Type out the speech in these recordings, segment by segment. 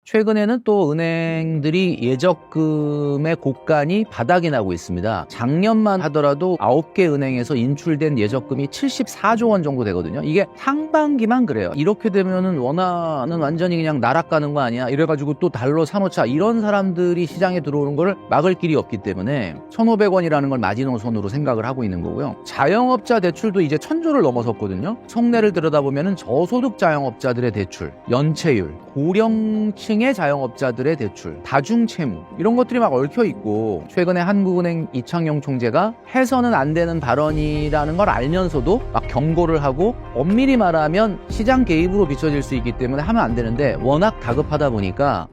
최근에는 또 은행들이 예적금의 곡간이 바닥이 나고 있습니다. 작년만 하더라도 9개 은행에서 인출된 예적금이 74조 원 정도 되거든요. 이게 상반기만 그래요. 이렇게 되면은 원화는 완전히 그냥 나락가는 거 아니야? 이래가지고 또 달러 사놓자, 이런 사람들이 시장에 들어오는 걸 막을 길이 없기 때문에 1,500원이라는 걸 마지노선으로 생각을 하고 있는 거고요. 자영업자 대출도 이제 1,000조를 넘어섰거든요. 속내를 들여다보면은 저소득 자영업자들의 대출, 연체율, 고령층 의 자영업자들의 대출, 다중채무, 이런 것들이 막 얽혀 있고, 최근에 한국은행 이창용 총재가 해서는 안 되는 발언이라는 걸 알면서도 막 경고를 하고, 엄밀히 말하면 시장 개입으로 비춰질 수 있기 때문에 하면 안 되는데 워낙 다급하다 보니까.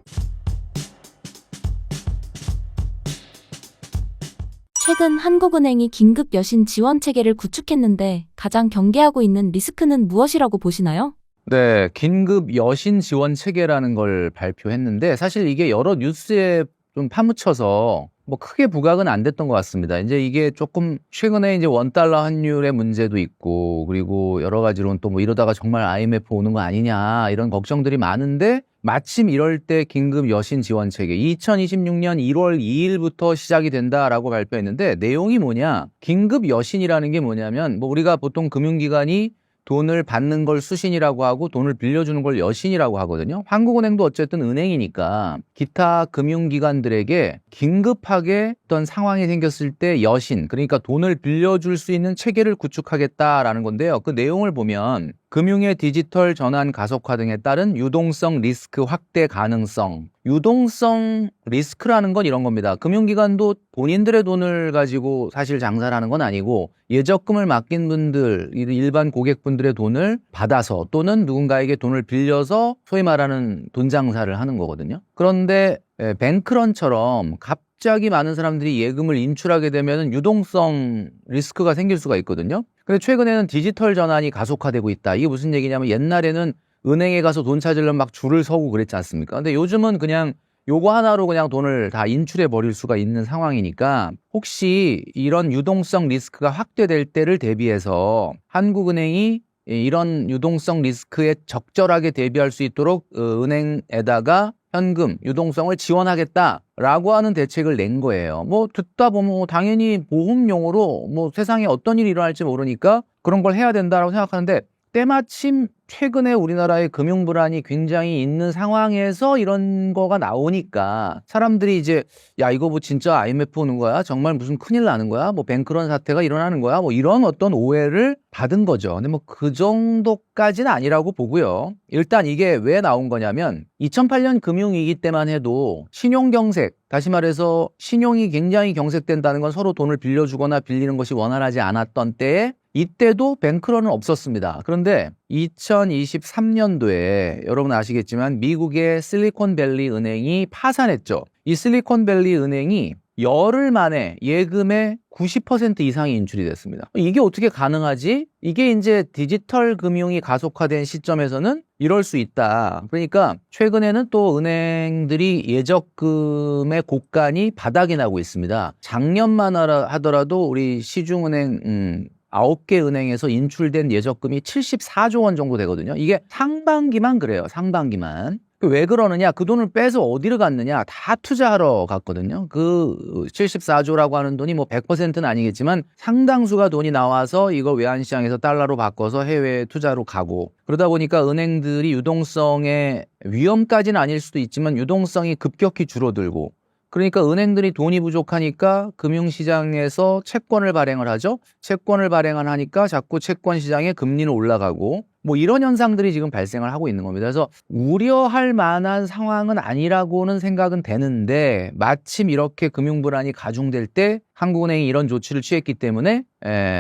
최근 한국은행이 긴급 여신 지원 체계를 구축했는데 가장 경계하고 있는 리스크는 무엇이라고 보시나요? 네, 긴급 여신 지원 체계라는 걸 발표했는데, 사실 이게 여러 뉴스에 좀 파묻혀서 뭐 크게 부각은 안 됐던 것 같습니다. 이제 이게 조금 최근에 이제 원달러 환율의 문제도 있고, 그리고 여러 가지로는 또 뭐 이러다가 정말 IMF 오는 거 아니냐, 이런 걱정들이 많은데, 마침 이럴 때 긴급 여신 지원 체계 2026년 1월 2일부터 시작이 된다라고 발표했는데, 내용이 뭐냐? 긴급 여신이라는 게 뭐냐면, 뭐 우리가 보통 금융기관이 돈을 받는 걸 수신이라고 하고 돈을 빌려주는 걸 여신이라고 하거든요. 한국은행도 어쨌든 은행이니까 기타 금융기관들에게 긴급하게 어떤 상황이 생겼을 때 여신, 그러니까 돈을 빌려줄 수 있는 체계를 구축하겠다라는 건데요. 그 내용을 보면 금융의 디지털 전환 가속화 등에 따른 유동성 리스크 확대 가능성. 유동성 리스크라는 건 이런 겁니다. 금융기관도 본인들의 돈을 가지고 사실 장사를 하는 건 아니고, 예적금을 맡긴 분들, 일반 고객분들의 돈을 받아서 또는 누군가에게 돈을 빌려서 소위 말하는 돈 장사를 하는 거거든요. 그런데 뱅크런처럼 갑자기 많은 사람들이 예금을 인출하게 되면 유동성 리스크가 생길 수가 있거든요. 근데 최근에는 디지털 전환이 가속화되고 있다. 이게 무슨 얘기냐면, 옛날에는 은행에 가서 돈 찾으려면 막 줄을 서고 그랬지 않습니까? 근데 요즘은 그냥 요거 하나로 그냥 돈을 다 인출해 버릴 수가 있는 상황이니까, 혹시 이런 유동성 리스크가 확대될 때를 대비해서 한국은행이 이런 유동성 리스크에 적절하게 대비할 수 있도록 은행에다가 현금, 유동성을 지원하겠다라고 하는 대책을 낸 거예요. 뭐 듣다 보면 당연히 보험용으로 뭐 세상에 어떤 일이 일어날지 모르니까 그런 걸 해야 된다라고 생각하는데, 때마침 최근에 우리나라의 금융 불안이 굉장히 있는 상황에서 이런 거가 나오니까 사람들이 이제, 야, 이거 뭐 진짜 IMF 오는 거야? 정말 무슨 큰일 나는 거야? 뭐 뱅크런 사태가 일어나는 거야? 뭐 이런 어떤 오해를 받은 거죠. 근데 뭐 그 정도까지는 아니라고 보고요. 일단 이게 왜 나온 거냐면, 2008년 금융위기 때만 해도 신용경색, 다시 말해서 신용이 굉장히 경색된다는 건 서로 돈을 빌려주거나 빌리는 것이 원활하지 않았던 때에, 이때도 뱅크런은 없었습니다. 그런데 2023년도에 여러분 아시겠지만 미국의 실리콘밸리 은행이 파산했죠. 이 실리콘밸리 은행이 열흘 만에 예금의 90% 이상이 인출이 됐습니다. 이게 어떻게 가능하지? 이게 이제 디지털 금융이 가속화된 시점에서는 이럴 수 있다. 그러니까 최근에는 또 은행들이 예적금의 곡간이 바닥이 나고 있습니다. 작년만 하더라도 우리 시중은행 9개 은행에서 인출된 예적금이 74조 원 정도 되거든요. 이게 상반기만 그래요. 상반기만. 왜 그러느냐? 그 돈을 빼서 어디로 갔느냐? 다 투자하러 갔거든요. 그 74조라고 하는 돈이 뭐 100%는 아니겠지만 상당수가 돈이 나와서 이걸 외환시장에서 달러로 바꿔서 해외 투자로 가고, 그러다 보니까 은행들이 유동성의 위험까지는 아닐 수도 있지만 유동성이 급격히 줄어들고, 그러니까 은행들이 돈이 부족하니까 금융시장에서 채권을 발행을 하죠. 채권을 발행을 하니까 자꾸 채권 시장의 금리는 올라가고, 뭐 이런 현상들이 지금 발생을 하고 있는 겁니다. 그래서 우려할 만한 상황은 아니라고는 생각은 되는데, 마침 이렇게 금융불안이 가중될 때 한국은행이 이런 조치를 취했기 때문에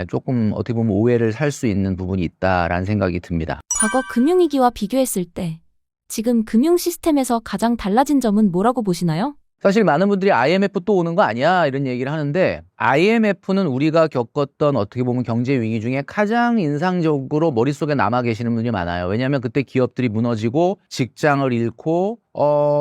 조금 어떻게 보면 오해를 살 수 있는 부분이 있다라는 생각이 듭니다. 과거 금융위기와 비교했을 때 지금 금융 시스템에서 가장 달라진 점은 뭐라고 보시나요? 사실 많은 분들이 IMF 또 오는 거 아니야? 이런 얘기를 하는데, IMF는 우리가 겪었던 어떻게 보면 경제 위기 중에 가장 인상적으로 머릿속에 남아 계시는 분이 많아요. 왜냐하면 그때 기업들이 무너지고 직장을 잃고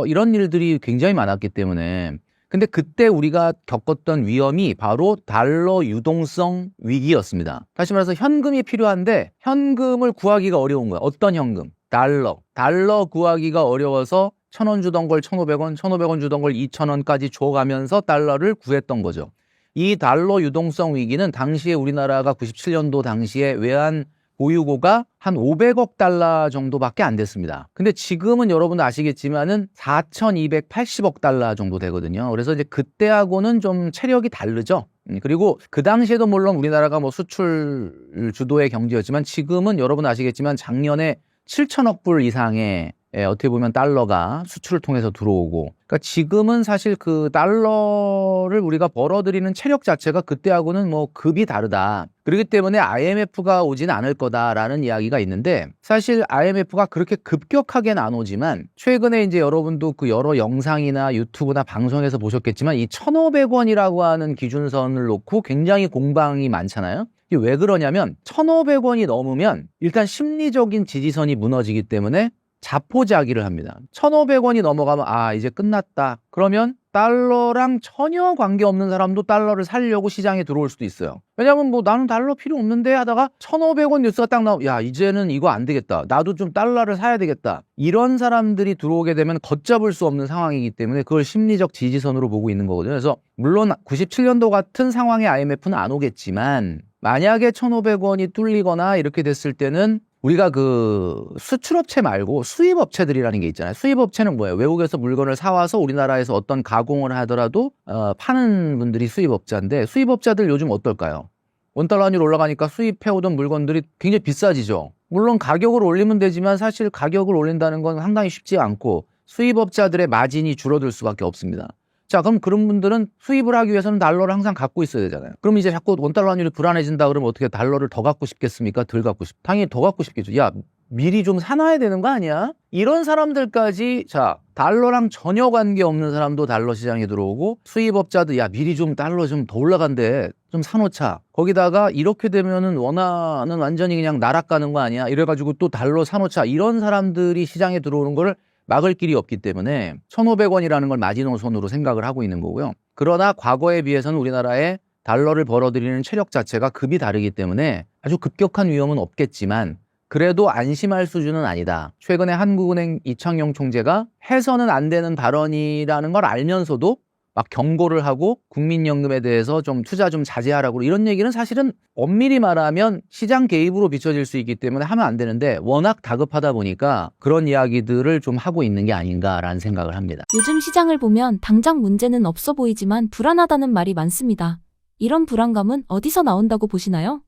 이런 일들이 굉장히 많았기 때문에. 근데 그때 우리가 겪었던 위험이 바로 달러 유동성 위기였습니다. 다시 말해서 현금이 필요한데 현금을 구하기가 어려운 거야. 어떤 현금? 달러 구하기가 어려워서 1,000원 주던 걸 1,500원, 1,500원 주던 걸 2,000원까지 줘가면서 달러를 구했던 거죠. 이 달러 유동성 위기는 당시에 우리나라가 97년도 당시에 외환 보유고가 한 500억 달러 정도밖에 안 됐습니다. 근데 지금은 여러분도 아시겠지만은 4,280억 달러 정도 되거든요. 그래서 이제 그때하고는 좀 체력이 다르죠. 그리고 그 당시에도 물론 우리나라가 뭐 수출 주도의 경제였지만 지금은 여러분 아시겠지만 작년에 7천억 불 이상의 어떻게 보면 달러가 수출을 통해서 들어오고, 그러니까 지금은 사실 그 달러를 우리가 벌어들이는 체력 자체가 그때하고는 뭐 급이 다르다. 그렇기 때문에 IMF가 오진 않을 거다라는 이야기가 있는데, 사실 IMF가 그렇게 급격하게는 안 오지만 최근에 이제 여러분도 그 여러 영상이나 유튜브나 방송에서 보셨겠지만 이 1,500원이라고 하는 기준선을 놓고 굉장히 공방이 많잖아요. 이게 왜 그러냐면 1,500원이 넘으면 일단 심리적인 지지선이 무너지기 때문에 자포자기를 합니다. 1,500원이 넘어가면 아 이제 끝났다. 그러면 달러랑 전혀 관계없는 사람도 달러를 사려고 시장에 들어올 수도 있어요. 왜냐면 뭐 나는 달러 필요 없는데 하다가 1,500원 뉴스가 딱 나오면 야 이제는 이거 안 되겠다. 나도 좀 달러를 사야 되겠다. 이런 사람들이 들어오게 되면 걷잡을 수 없는 상황이기 때문에 그걸 심리적 지지선으로 보고 있는 거거든요. 그래서 물론 97년도 같은 상황에 IMF는 안 오겠지만 만약에 1,500원이 뚫리거나 이렇게 됐을 때는 우리가 그 수출업체 말고 수입업체들이라는 게 있잖아요. 수입업체는 뭐예요? 외국에서 물건을 사와서 우리나라에서 어떤 가공을 하더라도 파는 분들이 수입업자인데, 수입업자들 요즘 어떨까요? 원달러 환율 올라가니까 수입해오던 물건들이 굉장히 비싸지죠. 물론 가격을 올리면 되지만 사실 가격을 올린다는 건 상당히 쉽지 않고 수입업자들의 마진이 줄어들 수밖에 없습니다. 자, 그럼 그런 분들은 수입을 하기 위해서는 달러를 항상 갖고 있어야 되잖아요. 그럼 이제 자꾸 원달러 환율이 불안해진다 그러면 어떻게 달러를 더 갖고 싶겠습니까? 덜 갖고 싶? 당연히 더 갖고 싶겠죠. 야, 미리 좀 사놔야 되는 거 아니야? 이런 사람들까지, 자, 달러랑 전혀 관계없는 사람도 달러 시장에 들어오고, 수입업자도 야, 미리 좀 달러 좀 더 올라간대. 좀 사놓자. 거기다가 이렇게 되면은 원화는 완전히 그냥 날아가는 거 아니야? 이래가지고 또 달러 사놓자. 이런 사람들이 시장에 들어오는 거를 막을 길이 없기 때문에 1,500원이라는 걸 마지노선으로 생각을 하고 있는 거고요. 그러나 과거에 비해서는 우리나라의 달러를 벌어들이는 체력 자체가 급이 다르기 때문에 아주 급격한 위험은 없겠지만 그래도 안심할 수준은 아니다. 최근에 한국은행 이창용 총재가 해서는 안 되는 발언이라는 걸 알면서도 막 경고를 하고 국민연금에 대해서 좀 투자 좀 자제하라고, 이런 얘기는 사실은 엄밀히 말하면 시장 개입으로 비춰질 수 있기 때문에 하면 안 되는데 워낙 다급하다 보니까 그런 이야기들을 좀 하고 있는 게 아닌가라는 생각을 합니다. 요즘 시장을 보면 당장 문제는 없어 보이지만 불안하다는 말이 많습니다. 이런 불안감은 어디서 나온다고 보시나요?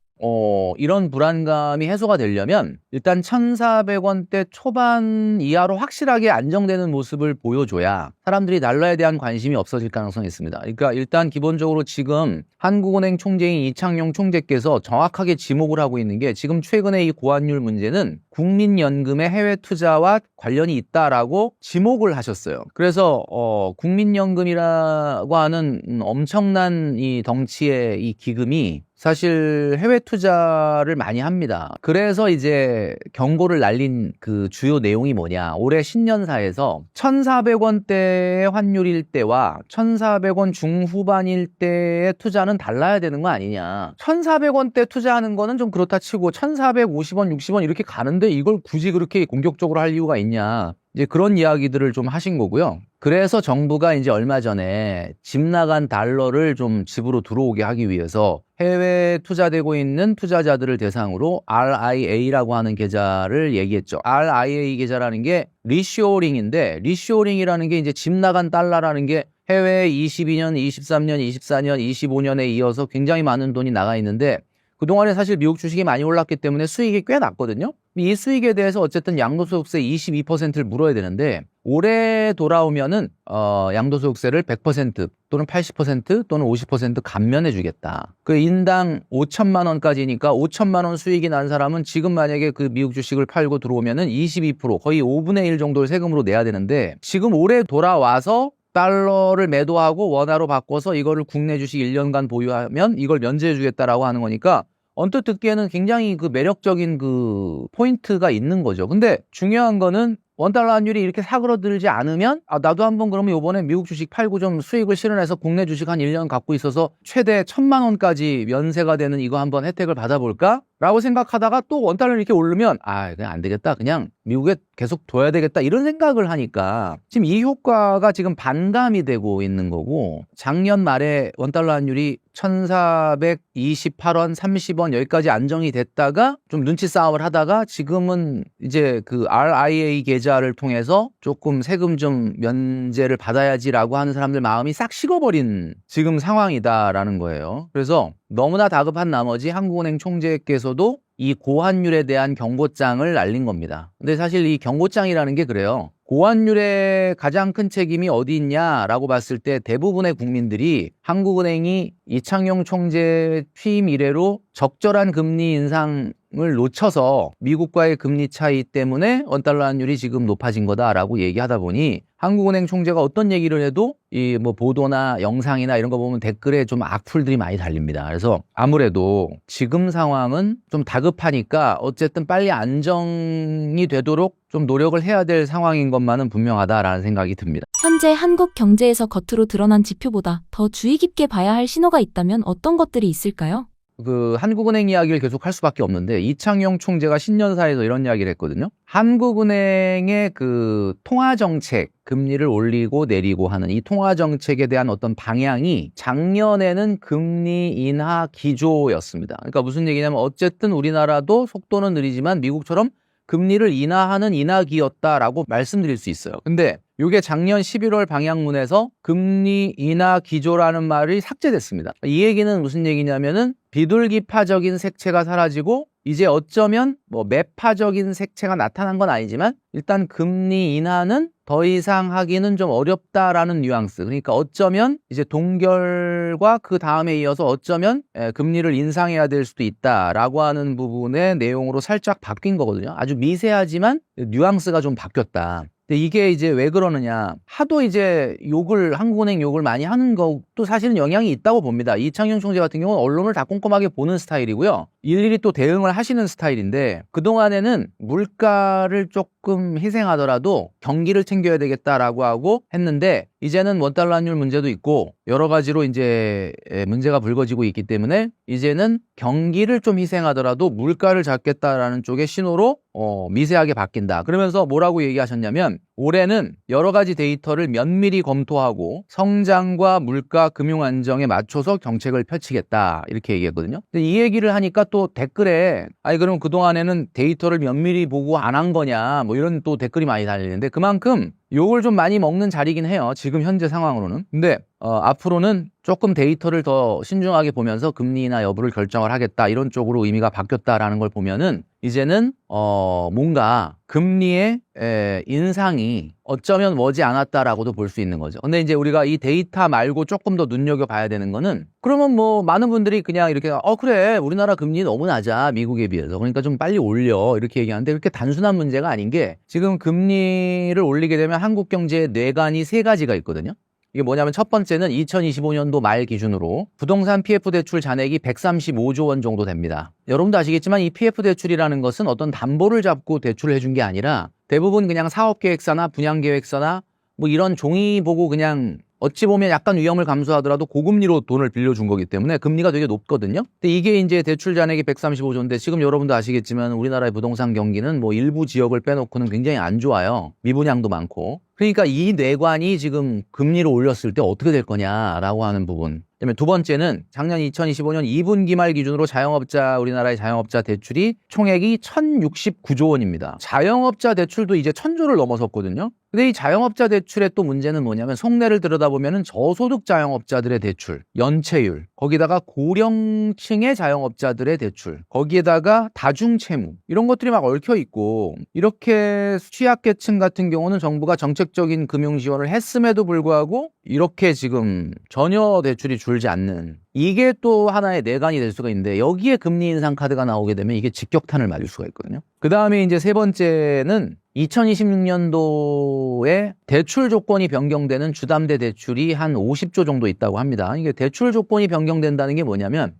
이런 불안감이 해소가 되려면 일단 1,400원대 초반 이하로 확실하게 안정되는 모습을 보여줘야 사람들이 달러에 대한 관심이 없어질 가능성이 있습니다. 그러니까 일단 기본적으로 지금 한국은행 총재인 이창용 총재께서 정확하게 지목을 하고 있는 게, 지금 최근에 이 고환율 문제는 국민연금의 해외 투자와 관련이 있다라고 지목을 하셨어요. 그래서 국민연금이라고 하는 엄청난 이 덩치의 이 기금이 사실 해외 투자를 많이 합니다. 그래서 이제 경고를 날린 그 주요 내용이 뭐냐. 올해 신년사에서 1,400원대의 환율일 때와 1,400원 중후반일 때의 투자는 달라야 되는 거 아니냐. 1,400원대 투자하는 거는 좀 그렇다 치고 1,450원, 60원 이렇게 가는데 이걸 굳이 그렇게 공격적으로 할 이유가 있냐. 이제 그런 이야기들을 좀 하신 거고요. 그래서 정부가 이제 얼마 전에 집 나간 달러를 좀 집으로 들어오게 하기 위해서 해외에 투자되고 있는 투자자들을 대상으로 RIA라고 하는 계좌를 얘기했죠. RIA 계좌라는 게 리쇼어링인데, 리쇼어링이라는 게 이제 집 나간 달러라는 게 해외에 22년, 23년, 24년, 25년에 이어서 굉장히 많은 돈이 나가 있는데, 그동안에 사실 미국 주식이 많이 올랐기 때문에 수익이 꽤 났거든요. 이 수익에 대해서 어쨌든 양도소득세 22%를 물어야 되는데, 올해 돌아오면은 양도소득세를 100% 또는 80% 또는 50% 감면해 주겠다. 그 인당 5천만 원까지니까 5천만 원 수익이 난 사람은 지금 만약에 그 미국 주식을 팔고 들어오면은 22% 거의 5분의 1 정도를 세금으로 내야 되는데, 지금 올해 돌아와서 달러를 매도하고 원화로 바꿔서 이거를 국내 주식 1년간 보유하면 이걸 면제해 주겠다라고 하는 거니까 언뜻 듣기에는 굉장히 그 매력적인 그 포인트가 있는 거죠. 근데 중요한 거는 원달러 환율이 이렇게 사그러들지 않으면 나도 한번 그러면 이번에 미국 주식 팔고 좀 수익을 실현해서 국내 주식 한 1년 갖고 있어서 최대 1,000만 원까지 면세가 되는 이거 한번 혜택을 받아볼까? 라고 생각하다가 또 원달러 이렇게 오르면 그냥 안 되겠다. 그냥 미국에 계속 둬야 되겠다 이런 생각을 하니까 지금 이 효과가 지금 반감이 되고 있는 거고, 작년 말에 원달러 환율이 1428원, 30원 여기까지 안정이 됐다가 좀 눈치 싸움을 하다가 지금은 이제 그 RIA 계좌를 통해서 조금 세금 좀 면제를 받아야지라고 하는 사람들 마음이 싹 식어버린 지금 상황이다라는 거예요. 그래서 너무나 다급한 나머지 한국은행 총재께서도 이 고환율에 대한 경고장을 날린 겁니다. 근데 사실 이 경고장이라는 게 그래요. 고환율의 가장 큰 책임이 어디 있냐라고 봤을 때 대부분의 국민들이 한국은행이 이창용 총재 취임 이래로 적절한 금리 인상을 놓쳐서 미국과의 금리 차이 때문에 원달러 환율이 지금 높아진 거다라고 얘기하다 보니 한국은행 총재가 어떤 얘기를 해도 이 뭐 보도나 영상이나 이런 거 보면 댓글에 좀 악플들이 많이 달립니다. 그래서 아무래도 지금 상황은 좀 다급하니까 어쨌든 빨리 안정이 되도록 좀 노력을 해야 될 상황인 것만은 분명하다라는 생각이 듭니다. 현재 한국 경제에서 겉으로 드러난 지표보다 더 주의 깊게 봐야 할 신호가 있다면 어떤 것들이 있을까요? 그 한국은행 이야기를 계속 할 수밖에 없는데, 이창용 총재가 신년사에서 이런 이야기를 했거든요. 한국은행의 그 통화정책, 금리를 올리고 내리고 하는 이 통화정책에 대한 어떤 방향이 작년에는 금리 인하 기조였습니다. 그러니까 무슨 얘기냐면 어쨌든 우리나라도 속도는 느리지만 미국처럼 금리를 인하하는 인하기였다라고 말씀드릴 수 있어요. 근데 이게 작년 11월 방향문에서 금리 인하 기조라는 말이 삭제됐습니다. 이 얘기는 무슨 얘기냐면은 비둘기파적인 색채가 사라지고 이제 어쩌면 뭐 매파적인 색채가 나타난 건 아니지만 일단 금리 인하는 더 이상 하기는 좀 어렵다라는 뉘앙스. 그러니까 어쩌면 이제 동결과 그 다음에 이어서 어쩌면 금리를 인상해야 될 수도 있다라고 하는 부분의 내용으로 살짝 바뀐 거거든요. 아주 미세하지만 뉘앙스가 좀 바뀌었다. 근데 이게 이제 왜 그러느냐, 하도 이제 한국은행 욕을 많이 하는 것도 사실은 영향이 있다고 봅니다. 이창용 총재 같은 경우는 언론을 다 꼼꼼하게 보는 스타일이고요, 일일이 또 대응을 하시는 스타일인데, 그동안에는 물가를 조금 희생하더라도 경기를 챙겨야 되겠다라고 하고 했는데, 이제는 원달러 환율 문제도 있고 여러 가지로 이제 문제가 불거지고 있기 때문에 이제는 경기를 좀 희생하더라도 물가를 잡겠다라는 쪽의 신호로 미세하게 바뀐다. 그러면서 뭐라고 얘기하셨냐면, 올해는 여러 가지 데이터를 면밀히 검토하고 성장과 물가, 금융 안정에 맞춰서 정책을 펼치겠다, 이렇게 얘기했거든요. 근데 이 얘기를 하니까 또 댓글에 아니 그럼 그동안에는 데이터를 면밀히 보고 안 한 거냐 뭐 이런 또 댓글이 많이 달리는데, 그만큼 욕을 좀 많이 먹는 자리긴 해요, 지금 현재 상황으로는. 근데 앞으로는 조금 데이터를 더 신중하게 보면서 금리 인하 여부를 결정을 하겠다, 이런 쪽으로 의미가 바뀌었다라는 걸 보면은 이제는 뭔가 금리의 인상이 어쩌면 머지 않았다라고도 볼 수 있는 거죠. 근데 이제 우리가 이 데이터 말고 조금 더 눈여겨봐야 되는 거는, 그러면 뭐 많은 분들이 그냥 이렇게 그래 우리나라 금리 너무 낮아 미국에 비해서, 그러니까 좀 빨리 올려, 이렇게 얘기하는데 그렇게 단순한 문제가 아닌 게, 지금 금리를 올리게 되면 한국 경제의 뇌관이 세 가지가 있거든요. 이게 뭐냐면 첫 번째는 2025년도 말 기준으로 부동산 PF 대출 잔액이 135조 원 정도 됩니다. 여러분도 아시겠지만 이 PF 대출이라는 것은 어떤 담보를 잡고 대출을 해준 게 아니라 대부분 그냥 사업계획서나 분양계획서나 뭐 이런 종이 보고 그냥 어찌 보면 약간 위험을 감수하더라도 고금리로 돈을 빌려준 거기 때문에 금리가 되게 높거든요. 근데 이게 이제 대출 잔액이 135조인데 지금 여러분도 아시겠지만 우리나라의 부동산 경기는 뭐 일부 지역을 빼놓고는 굉장히 안 좋아요. 미분양도 많고. 그러니까 이 뇌관이 지금 금리를 올렸을 때 어떻게 될 거냐라고 하는 부분. 그다음에 두 번째는 작년 2025년 2분기 말 기준으로 우리나라의 자영업자 대출이 총액이 1,069조 원입니다. 자영업자 대출도 이제 1,000조를 넘어섰거든요. 근데 이 자영업자 대출의 또 문제는 뭐냐면, 속내를 들여다보면 저소득 자영업자들의 대출, 연체율, 거기다가 고령층의 자영업자들의 대출, 거기에다가 다중채무, 이런 것들이 막 얽혀 있고, 이렇게 취약계층 같은 경우는 정부가 정책적인 금융 지원을 했음에도 불구하고 이렇게 지금 전혀 대출이 줄지 않는, 이게 또 하나의 내관이 될 수가 있는데, 여기에 금리 인상 카드가 나오게 되면 이게 직격탄을 맞을 수가 있거든요. 그 다음에 이제 세 번째는 2026년도에 대출 조건이 변경되는 주담대 대출이 한 50조 정도 있다고 합니다. 이게 대출 조건이 변경된다는 게 뭐냐면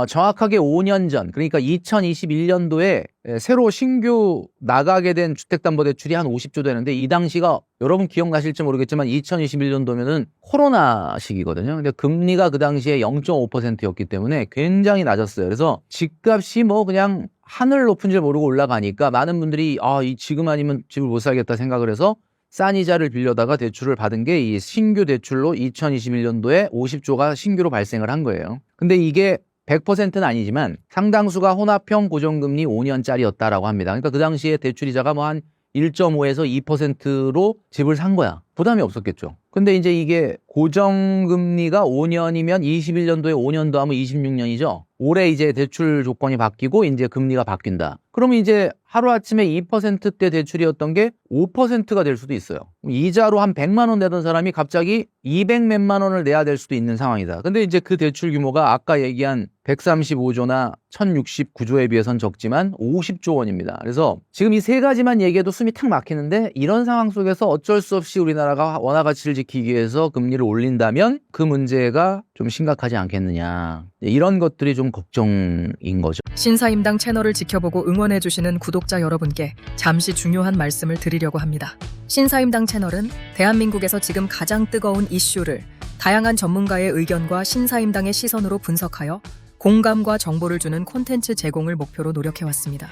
정확하게 5년 전, 그러니까 2021년도에 새로 신규 나가게 된 주택담보대출이 한 50조 되는데 이 당시가 여러분 기억나실지 모르겠지만 2021년도면은 코로나 시기거든요. 근데 금리가 그 당시에 0.5%였기 때문에 굉장히 낮았어요. 그래서 집값이 뭐 그냥 하늘 높은 줄 모르고 올라가니까 많은 분들이 지금 아니면 집을 못 사겠다 생각을 해서 싼 이자를 빌려다가 대출을 받은 게 이 신규 대출로 2021년도에 50조가 신규로 발생을 한 거예요. 근데 이게 100%는 아니지만 상당수가 혼합형 고정금리 5년짜리였다라고 합니다. 그러니까 그 당시에 대출이자가 뭐 한 1.5에서 2%로 집을 산 거야. 부담이 없었겠죠. 근데 이제 이게 고정금리가 5년이면 21년도에 5년 더하면 26년이죠. 올해 이제 대출 조건이 바뀌고 이제 금리가 바뀐다. 그러면 이제 하루아침에 2%대 대출이었던 게 5%가 될 수도 있어요. 이자로 한 100만 원 내던 사람이 갑자기 200 몇만 원을 내야 될 수도 있는 상황이다. 근데 이제 그 대출 규모가 아까 얘기한 135조나 1069조에 비해선 적지만 50조 원입니다. 그래서 지금 이 세 가지만 얘기해도 숨이 탁 막히는데 이런 상황 속에서 어쩔 수 없이 우리나라가 원화 가치를 지키기 위해서 금리를 올린다면 그 문제가 좀 심각하지 않겠느냐. 이런 것들이 좀 걱정인 거죠. 신사임당 채널을 지켜보고 응원해주시는 구독자 여러분께 잠시 중요한 말씀을 드리려고 합니다. 신사임당 채널은 대한민국에서 지금 가장 뜨거운 이슈를 다양한 전문가의 의견과 신사임당의 시선으로 분석하여 공감과 정보를 주는 콘텐츠 제공을 목표로 노력해왔습니다.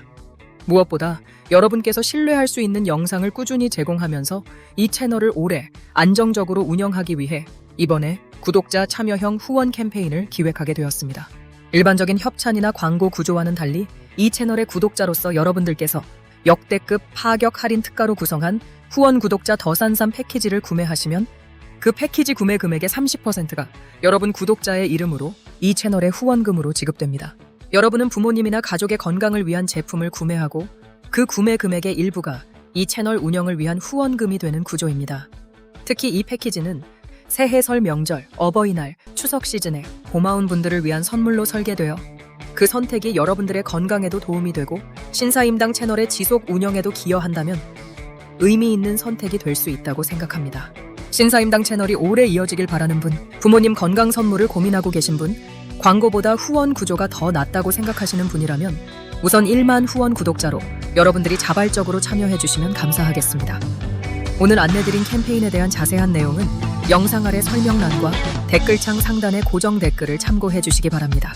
무엇보다 여러분께서 신뢰할 수 있는 영상을 꾸준히 제공하면서 이 채널을 오래 안정적으로 운영하기 위해 이번에 구독자 참여형 후원 캠페인을 기획하게 되었습니다. 일반적인 협찬이나 광고 구조와는 달리 이 채널의 구독자로서 여러분들께서 역대급 파격 할인 특가로 구성한 후원 구독자 더산삼 패키지를 구매하시면 그 패키지 구매 금액의 30%가 여러분 구독자의 이름으로 이 채널의 후원금으로 지급됩니다. 여러분은 부모님이나 가족의 건강을 위한 제품을 구매하고 그 구매 금액의 일부가 이 채널 운영을 위한 후원금이 되는 구조입니다. 특히 이 패키지는 새해 설 명절, 어버이날, 추석 시즌에 고마운 분들을 위한 선물로 설계되어 그 선택이 여러분들의 건강에도 도움이 되고 신사임당 채널의 지속 운영에도 기여한다면 의미 있는 선택이 될 수 있다고 생각합니다. 신사임당 채널이 오래 이어지길 바라는 분, 부모님 건강 선물을 고민하고 계신 분, 광고보다 후원 구조가 더 낫다고 생각하시는 분이라면 우선 1만 후원 구독자로 여러분들이 자발적으로 참여해 주시면 감사하겠습니다. 오늘 안내드린 캠페인에 대한 자세한 내용은 영상 아래 설명란과 댓글창 상단의 고정 댓글을 참고해 주시기 바랍니다.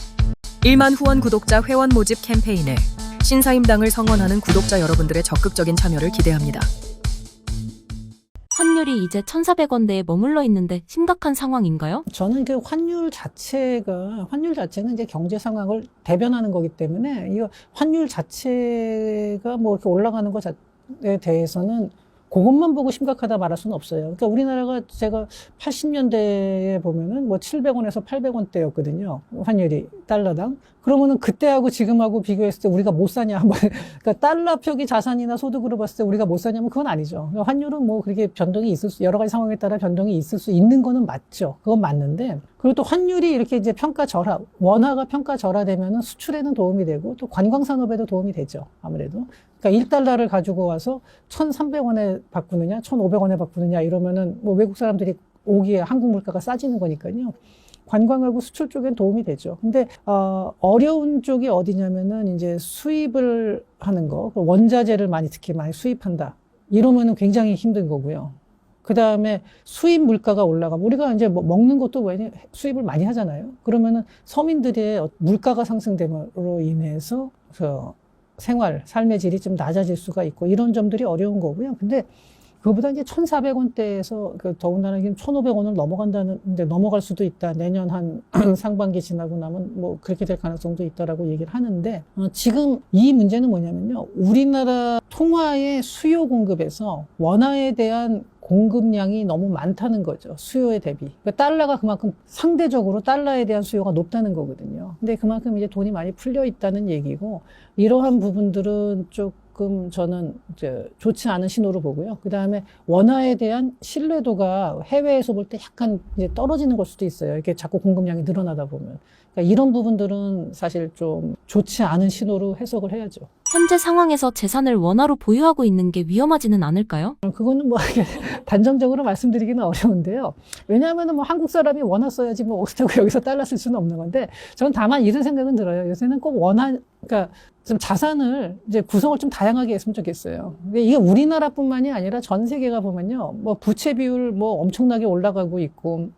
1만 후원 구독자 회원 모집 캠페인에 신사임당을 성원하는 구독자 여러분들의 적극적인 참여를 기대합니다. 환율이 이제 1,400원대에 머물러 있는데 심각한 상황인가요? 저는 그 환율 자체는 이제 경제 상황을 대변하는 거기 때문에 이거 환율 자체가 뭐 이렇게 올라가는 것에 대해서는 그것만 보고 심각하다 말할 수는 없어요. 그러니까 우리나라가 제가 80년대에 보면은 뭐 700원에서 800원대였거든요. 환율이 달러당. 그러면은 그때하고 지금하고 비교했을 때 우리가 못 사냐. 그러니까 달러 표기 자산이나 소득으로 봤을 때 우리가 못 사냐면 그건 아니죠. 그러니까 환율은 뭐 그렇게 변동이 여러 가지 상황에 따라 변동이 있을 수 있는 거는 맞죠. 그건 맞는데. 그리고 또 환율이 이렇게 이제 원화가 평가절하되면은 수출에는 도움이 되고 또 관광산업에도 도움이 되죠. 아무래도. 그러니까 1달러를 가지고 와서 1,300원에 바꾸느냐, 1,500원에 바꾸느냐 이러면은 뭐 외국 사람들이 오기에 한국 물가가 싸지는 거니까요. 관광하고 수출 쪽엔 도움이 되죠. 근데 어려운 쪽이 어디냐면은 이제 수입을 하는 거, 원자재를 특히 많이 수입한다. 이러면은 굉장히 힘든 거고요. 그 다음에 수입 물가가 올라가면 우리가 이제 뭐 먹는 것도 수입을 많이 하잖아요. 그러면은 서민들의 물가가 상승됨으로 인해서 삶의 질이 좀 낮아질 수가 있고 이런 점들이 어려운 거고요. 근데 그거보다 이제 1,400원대에서 더군다나 지금 1,500원을 넘어갈 수도 있다. 내년 한 상반기 지나고 나면 뭐 그렇게 될 가능성도 있다라고 얘기를 하는데 지금 이 문제는 뭐냐면요. 우리나라 통화의 수요 공급에서 원화에 대한 공급량이 너무 많다는 거죠. 수요에 대비. 그러니까 달러가 그만큼 상대적으로 달러에 대한 수요가 높다는 거거든요. 근데 그만큼 이제 돈이 많이 풀려 있다는 얘기고 이러한 부분들은 조금 저는 이제 좋지 않은 신호로 보고요. 그 다음에 원화에 대한 신뢰도가 해외에서 볼 때 약간 이제 떨어지는 걸 수도 있어요. 이렇게 자꾸 공급량이 늘어나다 보면. 그러니까 이런 부분들은 사실 좀 좋지 않은 신호로 해석을 해야죠. 현재 상황에서 재산을 원화로 보유하고 있는 게 위험하지는 않을까요? 그거는 뭐 단정적으로 말씀드리기는 어려운데요. 왜냐하면 뭐 한국 사람이 원화 써야지 뭐 어떻다고 여기서 달러 쓸 수는 없는 건데, 저는 다만 이런 생각은 들어요. 요새는 꼭 원화, 그러니까 좀 자산을 이제 구성을 좀 다양하게 했으면 좋겠어요. 근데 이게 우리나라뿐만이 아니라 전 세계가 보면요, 뭐 부채 비율 뭐 엄청나게 올라가고 있고,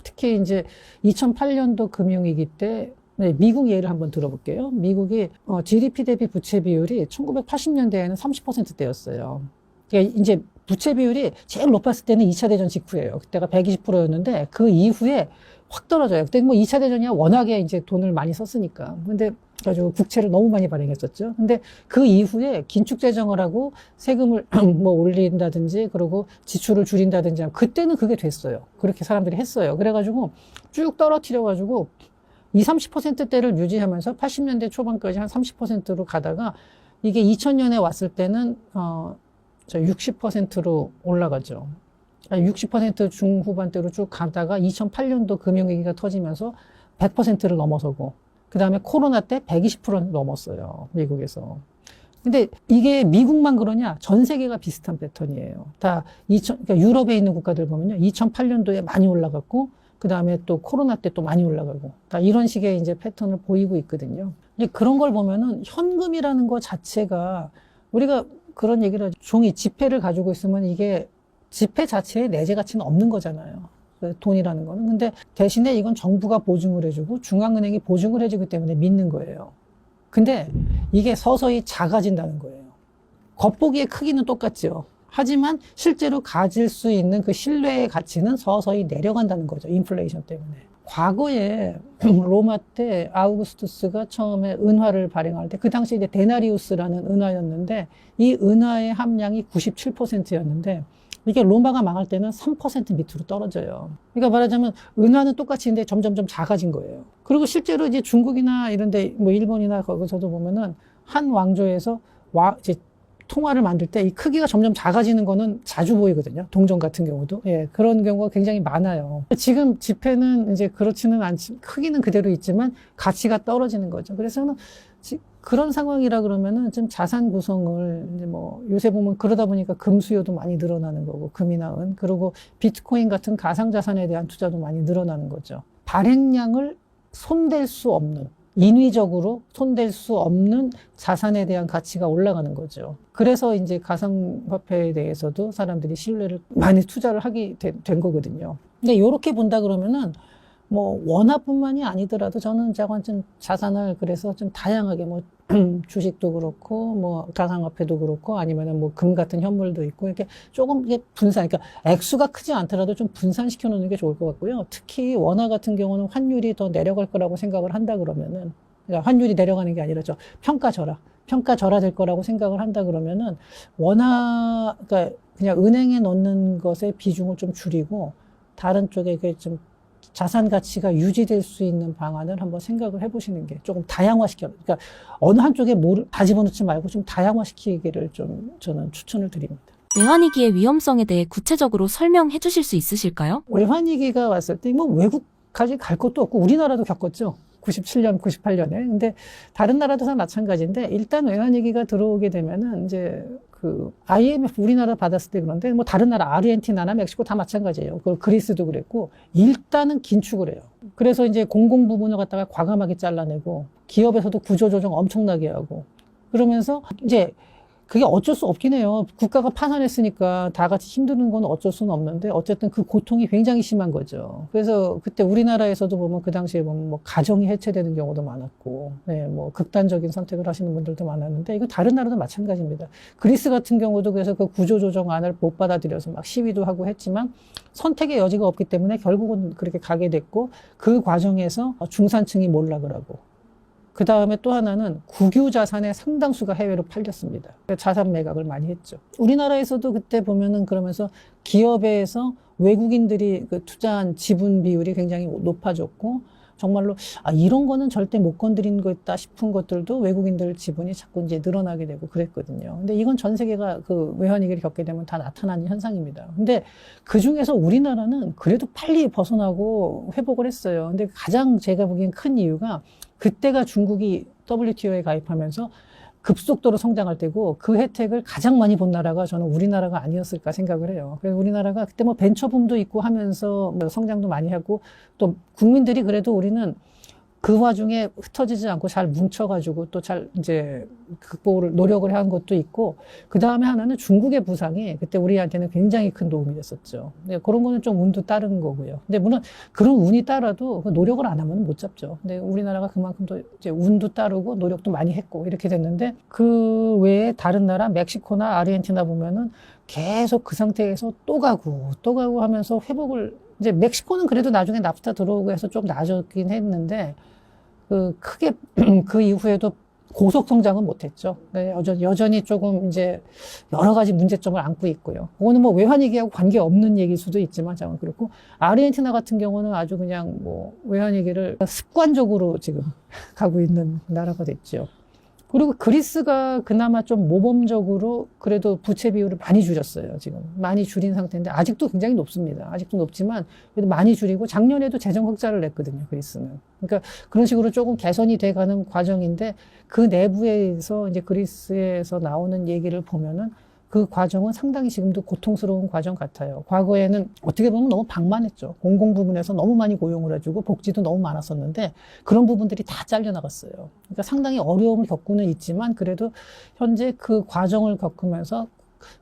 특히 이제 2008년도 금융위기 때 네, 미국 예를 한번 들어볼게요. 미국이 GDP 대비 부채 비율이 1980년대에는 30%대였어요. 그러니까 이제 부채 비율이 제일 높았을 때는 2차 대전 직후예요. 그때가 120%였는데 그 이후에 확 떨어져요. 그때 뭐 2차 대전이야 워낙에 이제 돈을 많이 썼으니까. 근데 가지고 국채를 너무 많이 발행했었죠. 근데 그 이후에 긴축 재정을 하고 세금을 뭐 올린다든지 그리고 지출을 줄인다든지 하면 그때는 그게 됐어요. 그렇게 사람들이 했어요. 그래가지고 쭉 떨어뜨려가지고 20, 30%대를 유지하면서 80년대 초반까지 한 30%로 가다가 이게 2000년에 왔을 때는 60%로 올라가죠. 60% 중후반대로 쭉 가다가 2008년도 금융위기가 터지면서 100%를 넘어서고 그 다음에 코로나 때 120%를 넘었어요. 미국에서. 근데 이게 미국만 그러냐? 전 세계가 비슷한 패턴이에요. 그러니까 유럽에 있는 국가들 보면요. 2008년도에 많이 올라갔고 그 다음에 또 코로나 때 또 많이 올라가고 이런 식의 이제 패턴을 보이고 있거든요. 그런 걸 보면은 현금이라는 것 자체가 우리가 그런 얘기를 하죠. 종이 지폐를 가지고 있으면 이게 지폐 자체에 내재 가치는 없는 거잖아요. 돈이라는 거는. 근데 대신에 이건 정부가 보증을 해주고 중앙은행이 보증을 해주기 때문에 믿는 거예요. 근데 이게 서서히 작아진다는 거예요. 겉보기의 크기는 똑같죠. 하지만 실제로 가질 수 있는 그 신뢰의 가치는 서서히 내려간다는 거죠. 인플레이션 때문에. 과거에 로마 때 아우구스투스가 처음에 은화를 발행할 때 그 당시 이제 데나리우스라는 은화였는데 이 은화의 함량이 97%였는데 이게 로마가 망할 때는 3% 밑으로 떨어져요. 그러니까 말하자면 은화는 똑같이 있는데 점점점 작아진 거예요. 그리고 실제로 이제 중국이나 이런데 뭐 일본이나 거기서도 보면은 한 왕조에서 이제 통화를 만들 때 이 크기가 점점 작아지는 거는 자주 보이거든요. 동전 같은 경우도. 예, 그런 경우가 굉장히 많아요. 지금 지폐는 이제 그렇지는 않지, 크기는 그대로 있지만 가치가 떨어지는 거죠. 그래서 그런 상황이라 그러면은 좀 자산 구성을 이제 뭐 요새 보면 그러다 보니까 금 수요도 많이 늘어나는 거고, 금이나 은, 그리고 비트코인 같은 가상자산에 대한 투자도 많이 늘어나는 거죠. 발행량을 손댈 수 없는, 인위적으로 손댈 수 없는 자산에 대한 가치가 올라가는 거죠. 그래서 이제 가상화폐에 대해서도 사람들이 신뢰를 많이 투자를 하게 된 거거든요. 근데 이렇게 본다 그러면은 뭐 원화뿐만이 아니더라도 저는 좀 자산을 그래서 좀 다양하게 뭐 주식도 그렇고 뭐 가상화폐도 그렇고 아니면은 뭐 금 같은 현물도 있고 이렇게 조금 이게 그러니까 액수가 크지 않더라도 좀 분산시켜 놓는 게 좋을 것 같고요. 특히 원화 같은 경우는 환율이 더 내려갈 거라고 생각을 한다 그러면은, 그러니까 환율이 내려가는 게 아니라 평가절하될 거라고 생각을 한다 그러면은 그러니까 그냥 은행에 넣는 것의 비중을 좀 줄이고 다른 쪽에 좀 자산 가치가 유지될 수 있는 방안을 한번 생각을 해보시는 게 조금 그러니까 어느 한쪽에 다 집어넣지 말고 좀 다양화시키기를 좀 저는 추천을 드립니다. 외환위기의 위험성에 대해 구체적으로 설명해 주실 수 있으실까요? 외환위기가 왔을 때 뭐 외국까지 갈 것도 없고 우리나라도 겪었죠. 97년, 98년에. 근데 다른 나라도 다 마찬가지인데 일단 외환위기가 들어오게 되면은 이제 그 IMF 우리나라 받았을 때 그런데 뭐 다른 나라 아르헨티나나 멕시코 다 마찬가지예요. 그 그리스도 그랬고 일단은 긴축을 해요. 그래서 이제 공공 부분을 갖다가 과감하게 잘라내고 기업에서도 구조조정 엄청나게 하고 그러면서 이제 그게 어쩔 수 없긴 해요. 국가가 파산했으니까 다 같이 힘드는 건 어쩔 수는 없는데 어쨌든 그 고통이 굉장히 심한 거죠. 그래서 그때 우리나라에서도 보면 그 당시에 보면 뭐 가정이 해체되는 경우도 많았고, 네, 뭐 극단적인 선택을 하시는 분들도 많았는데 이거 다른 나라도 마찬가지입니다. 그리스 같은 경우도 그래서 그 구조조정안을 못 받아들여서 막 시위도 하고 했지만 선택의 여지가 없기 때문에 결국은 그렇게 가게 됐고 그 과정에서 중산층이 몰락을 하고 그 다음에 또 하나는 국유 자산의 상당수가 해외로 팔렸습니다. 자산 매각을 많이 했죠. 우리나라에서도 그때 보면은 그러면서 기업에서 외국인들이 그 투자한 지분 비율이 굉장히 높아졌고 정말로 이런 거는 절대 못 건드린 거다 싶은 것들도 외국인들 지분이 자꾸 이제 늘어나게 되고 그랬거든요. 근데 이건 전 세계가 그 외환위기를 겪게 되면 다 나타나는 현상입니다. 근데 그 중에서 우리나라는 그래도 빨리 벗어나고 회복을 했어요. 근데 가장 제가 보기엔 큰 이유가 그때가 중국이 WTO에 가입하면서 급속도로 성장할 때고 그 혜택을 가장 많이 본 나라가 저는 우리나라가 아니었을까 생각을 해요. 그래서 우리나라가 그때 뭐 벤처붐도 있고 하면서 뭐 성장도 많이 하고 또 국민들이 그래도 우리는 그 와중에 흩어지지 않고 잘 뭉쳐가지고 또 잘 이제 극복을 노력을 한 것도 있고 그 다음에 하나는 중국의 부상이 그때 우리한테는 굉장히 큰 도움이 됐었죠. 근데 그런 거는 좀 운도 따른 거고요. 근데 물론 그런 운이 따라도 그 노력을 안 하면 못 잡죠. 근데 우리나라가 그만큼 또 이제 운도 따르고 노력도 많이 했고 이렇게 됐는데 그 외에 다른 나라 멕시코나 아르헨티나 보면은 계속 그 상태에서 또 가고 하면서 회복을 이제 멕시코는 그래도 나중에 납스타 들어오고 해서 좀 나아졌긴 했는데 크게 그 이후에도 고속 성장은 못했죠. 네, 여전히 조금 이제 여러 가지 문제점을 안고 있고요. 그거는 뭐 외환위기하고 관계 없는 얘기일 수도 있지만 참 그렇고 아르헨티나 같은 경우는 아주 그냥 뭐 외환위기를 습관적으로 지금 가고 있는 나라가 됐죠. 그리고 그리스가 그나마 좀 모범적으로 그래도 부채 비율을 많이 줄였어요. 지금 많이 줄인 상태인데 아직도 굉장히 높습니다. 아직도 높지만 그래도 많이 줄이고 작년에도 재정 흑자를 냈거든요. 그리스는. 그러니까 그런 식으로 조금 개선이 돼가는 과정인데 그 내부에서 이제 그리스에서 나오는 얘기를 보면은 그 과정은 상당히 지금도 고통스러운 과정 같아요. 과거에는 어떻게 보면 너무 방만했죠. 공공 부문에서 너무 많이 고용을 해주고 복지도 너무 많았었는데 그런 부분들이 다 잘려나갔어요. 그러니까 상당히 어려움을 겪고는 있지만 그래도 현재 그 과정을 겪으면서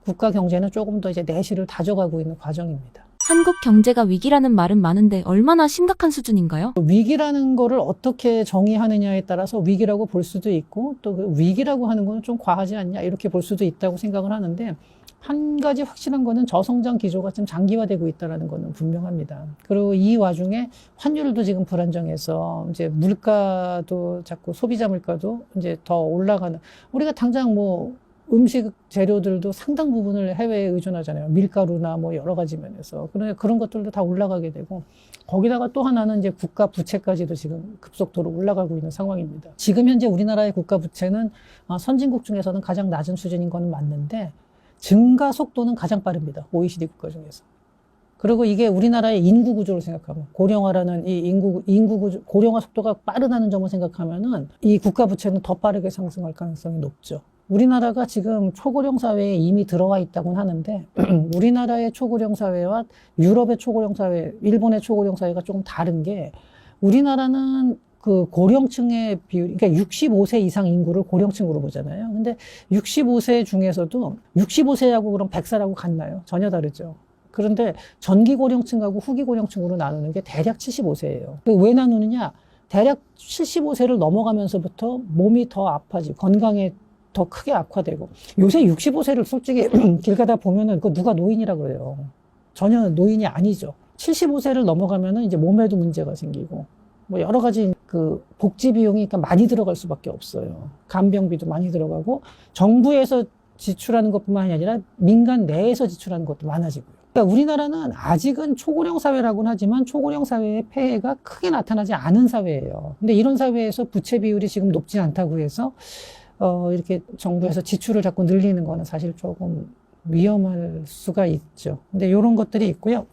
국가 경제는 조금 더 이제 내실을 다져가고 있는 과정입니다. 한국 경제가 위기라는 말은 많은데 얼마나 심각한 수준인가요? 위기라는 거를 어떻게 정의하느냐에 따라서 위기라고 볼 수도 있고 또 그 위기라고 하는 거는 좀 과하지 않냐 이렇게 볼 수도 있다고 생각을 하는데 한 가지 확실한 거는 저성장 기조가 좀 장기화되고 있다는 거는 분명합니다. 그리고 이 와중에 환율도 지금 불안정해서 이제 물가도 자꾸 소비자 물가도 이제 더 올라가는 우리가 당장 뭐 음식 재료들도 상당 부분을 해외에 의존하잖아요. 밀가루나 뭐 여러 가지 면에서. 그러니까 그런 것들도 다 올라가게 되고 거기다가 또 하나는 이제 국가 부채까지도 지금 급속도로 올라가고 있는 상황입니다. 지금 현재 우리나라의 국가 부채는 선진국 중에서는 가장 낮은 수준인 건 맞는데 증가 속도는 가장 빠릅니다. OECD 국가 중에서. 그리고 이게 우리나라의 인구 구조를 생각하면 고령화라는 이 인구 구조, 고령화 속도가 빠르다는 점을 생각하면은 이 국가 부채는 더 빠르게 상승할 가능성이 높죠. 우리나라가 지금 초고령 사회에 이미 들어와 있다고는 하는데 우리나라의 초고령 사회와 유럽의 초고령 사회, 일본의 초고령 사회가 조금 다른 게 우리나라는 그 고령층의 비율, 그러니까 65세 이상 인구를 고령층으로 보잖아요. 근데 65세 중에서도 65세하고 그럼 100살하고 같나요? 전혀 다르죠. 그런데 전기 고령층하고 후기 고령층으로 나누는 게 대략 75세예요. 왜 나누느냐? 대략 75세를 넘어가면서부터 몸이 더 아파지고 건강에 더 크게 악화되고 요새 65세를 솔직히 길 가다 보면은 그 누가 노인이라 그래요. 전혀 노인이 아니죠. 75세를 넘어가면은 이제 몸에도 문제가 생기고 뭐 여러 가지 그 복지 비용이 그러니까 많이 들어갈 수밖에 없어요. 간병비도 많이 들어가고 정부에서 지출하는 것뿐만이 아니라 민간 내에서 지출하는 것도 많아지고요. 그러니까 우리나라는 아직은 초고령 사회라고는 하지만 초고령 사회의 폐해가 크게 나타나지 않은 사회예요. 근데 이런 사회에서 부채 비율이 지금 높지 않다고 해서 이렇게 정부에서 지출을 자꾸 늘리는 거는 사실 조금 위험할 수가 있죠. 근데 이런 것들이 있고요.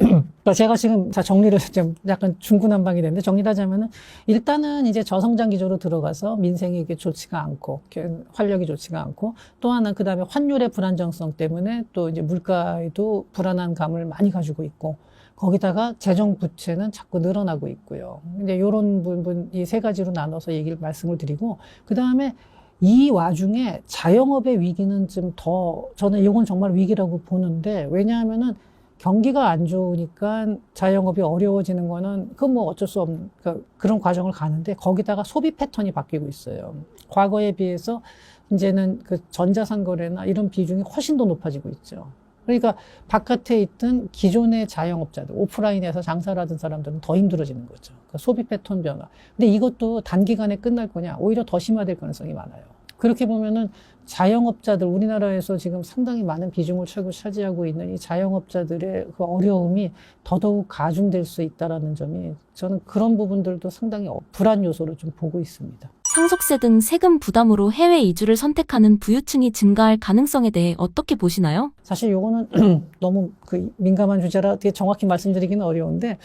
제가 지금 다 정리를 좀 약간 중구난방이 됐는데 정리를 하자면은 일단은 이제 저성장 기조로 들어가서 민생이 이게 좋지가 않고 활력이 좋지가 않고 또 하나 그다음에 환율의 불안정성 때문에 또 이제 물가에도 불안한 감을 많이 가지고 있고 거기다가 재정 부채는 자꾸 늘어나고 있고요. 이제 이런 부분 이 세 가지로 나눠서 말씀을 드리고 그다음에 이 와중에 자영업의 위기는 좀 더 저는 이건 정말 위기라고 보는데 왜냐하면은 경기가 안 좋으니까 자영업이 어려워지는 거는 그건 뭐 어쩔 수 없는 그런 과정을 가는데 거기다가 소비 패턴이 바뀌고 있어요. 과거에 비해서 이제는 그 전자상 거래나 이런 비중이 훨씬 더 높아지고 있죠. 그러니까 바깥에 있던 기존의 자영업자들, 오프라인에서 장사를 하던 사람들은 더 힘들어지는 거죠. 그러니까 소비 패턴 변화. 근데 이것도 단기간에 끝날 거냐? 오히려 더 심화될 가능성이 많아요. 그렇게 보면은 자영업자들, 우리나라에서 지금 상당히 많은 비중을 차지하고 있는 이 자영업자들의 그 어려움이 더더욱 가중될 수 있다는 점이 저는 그런 부분들도 상당히 불안 요소로 좀 보고 있습니다. 상속세 등 세금 부담으로 해외 이주를 선택하는 부유층이 증가할 가능성에 대해 어떻게 보시나요? 사실 요거는 너무 민감한 주제라 되게 정확히 말씀드리기는 어려운데,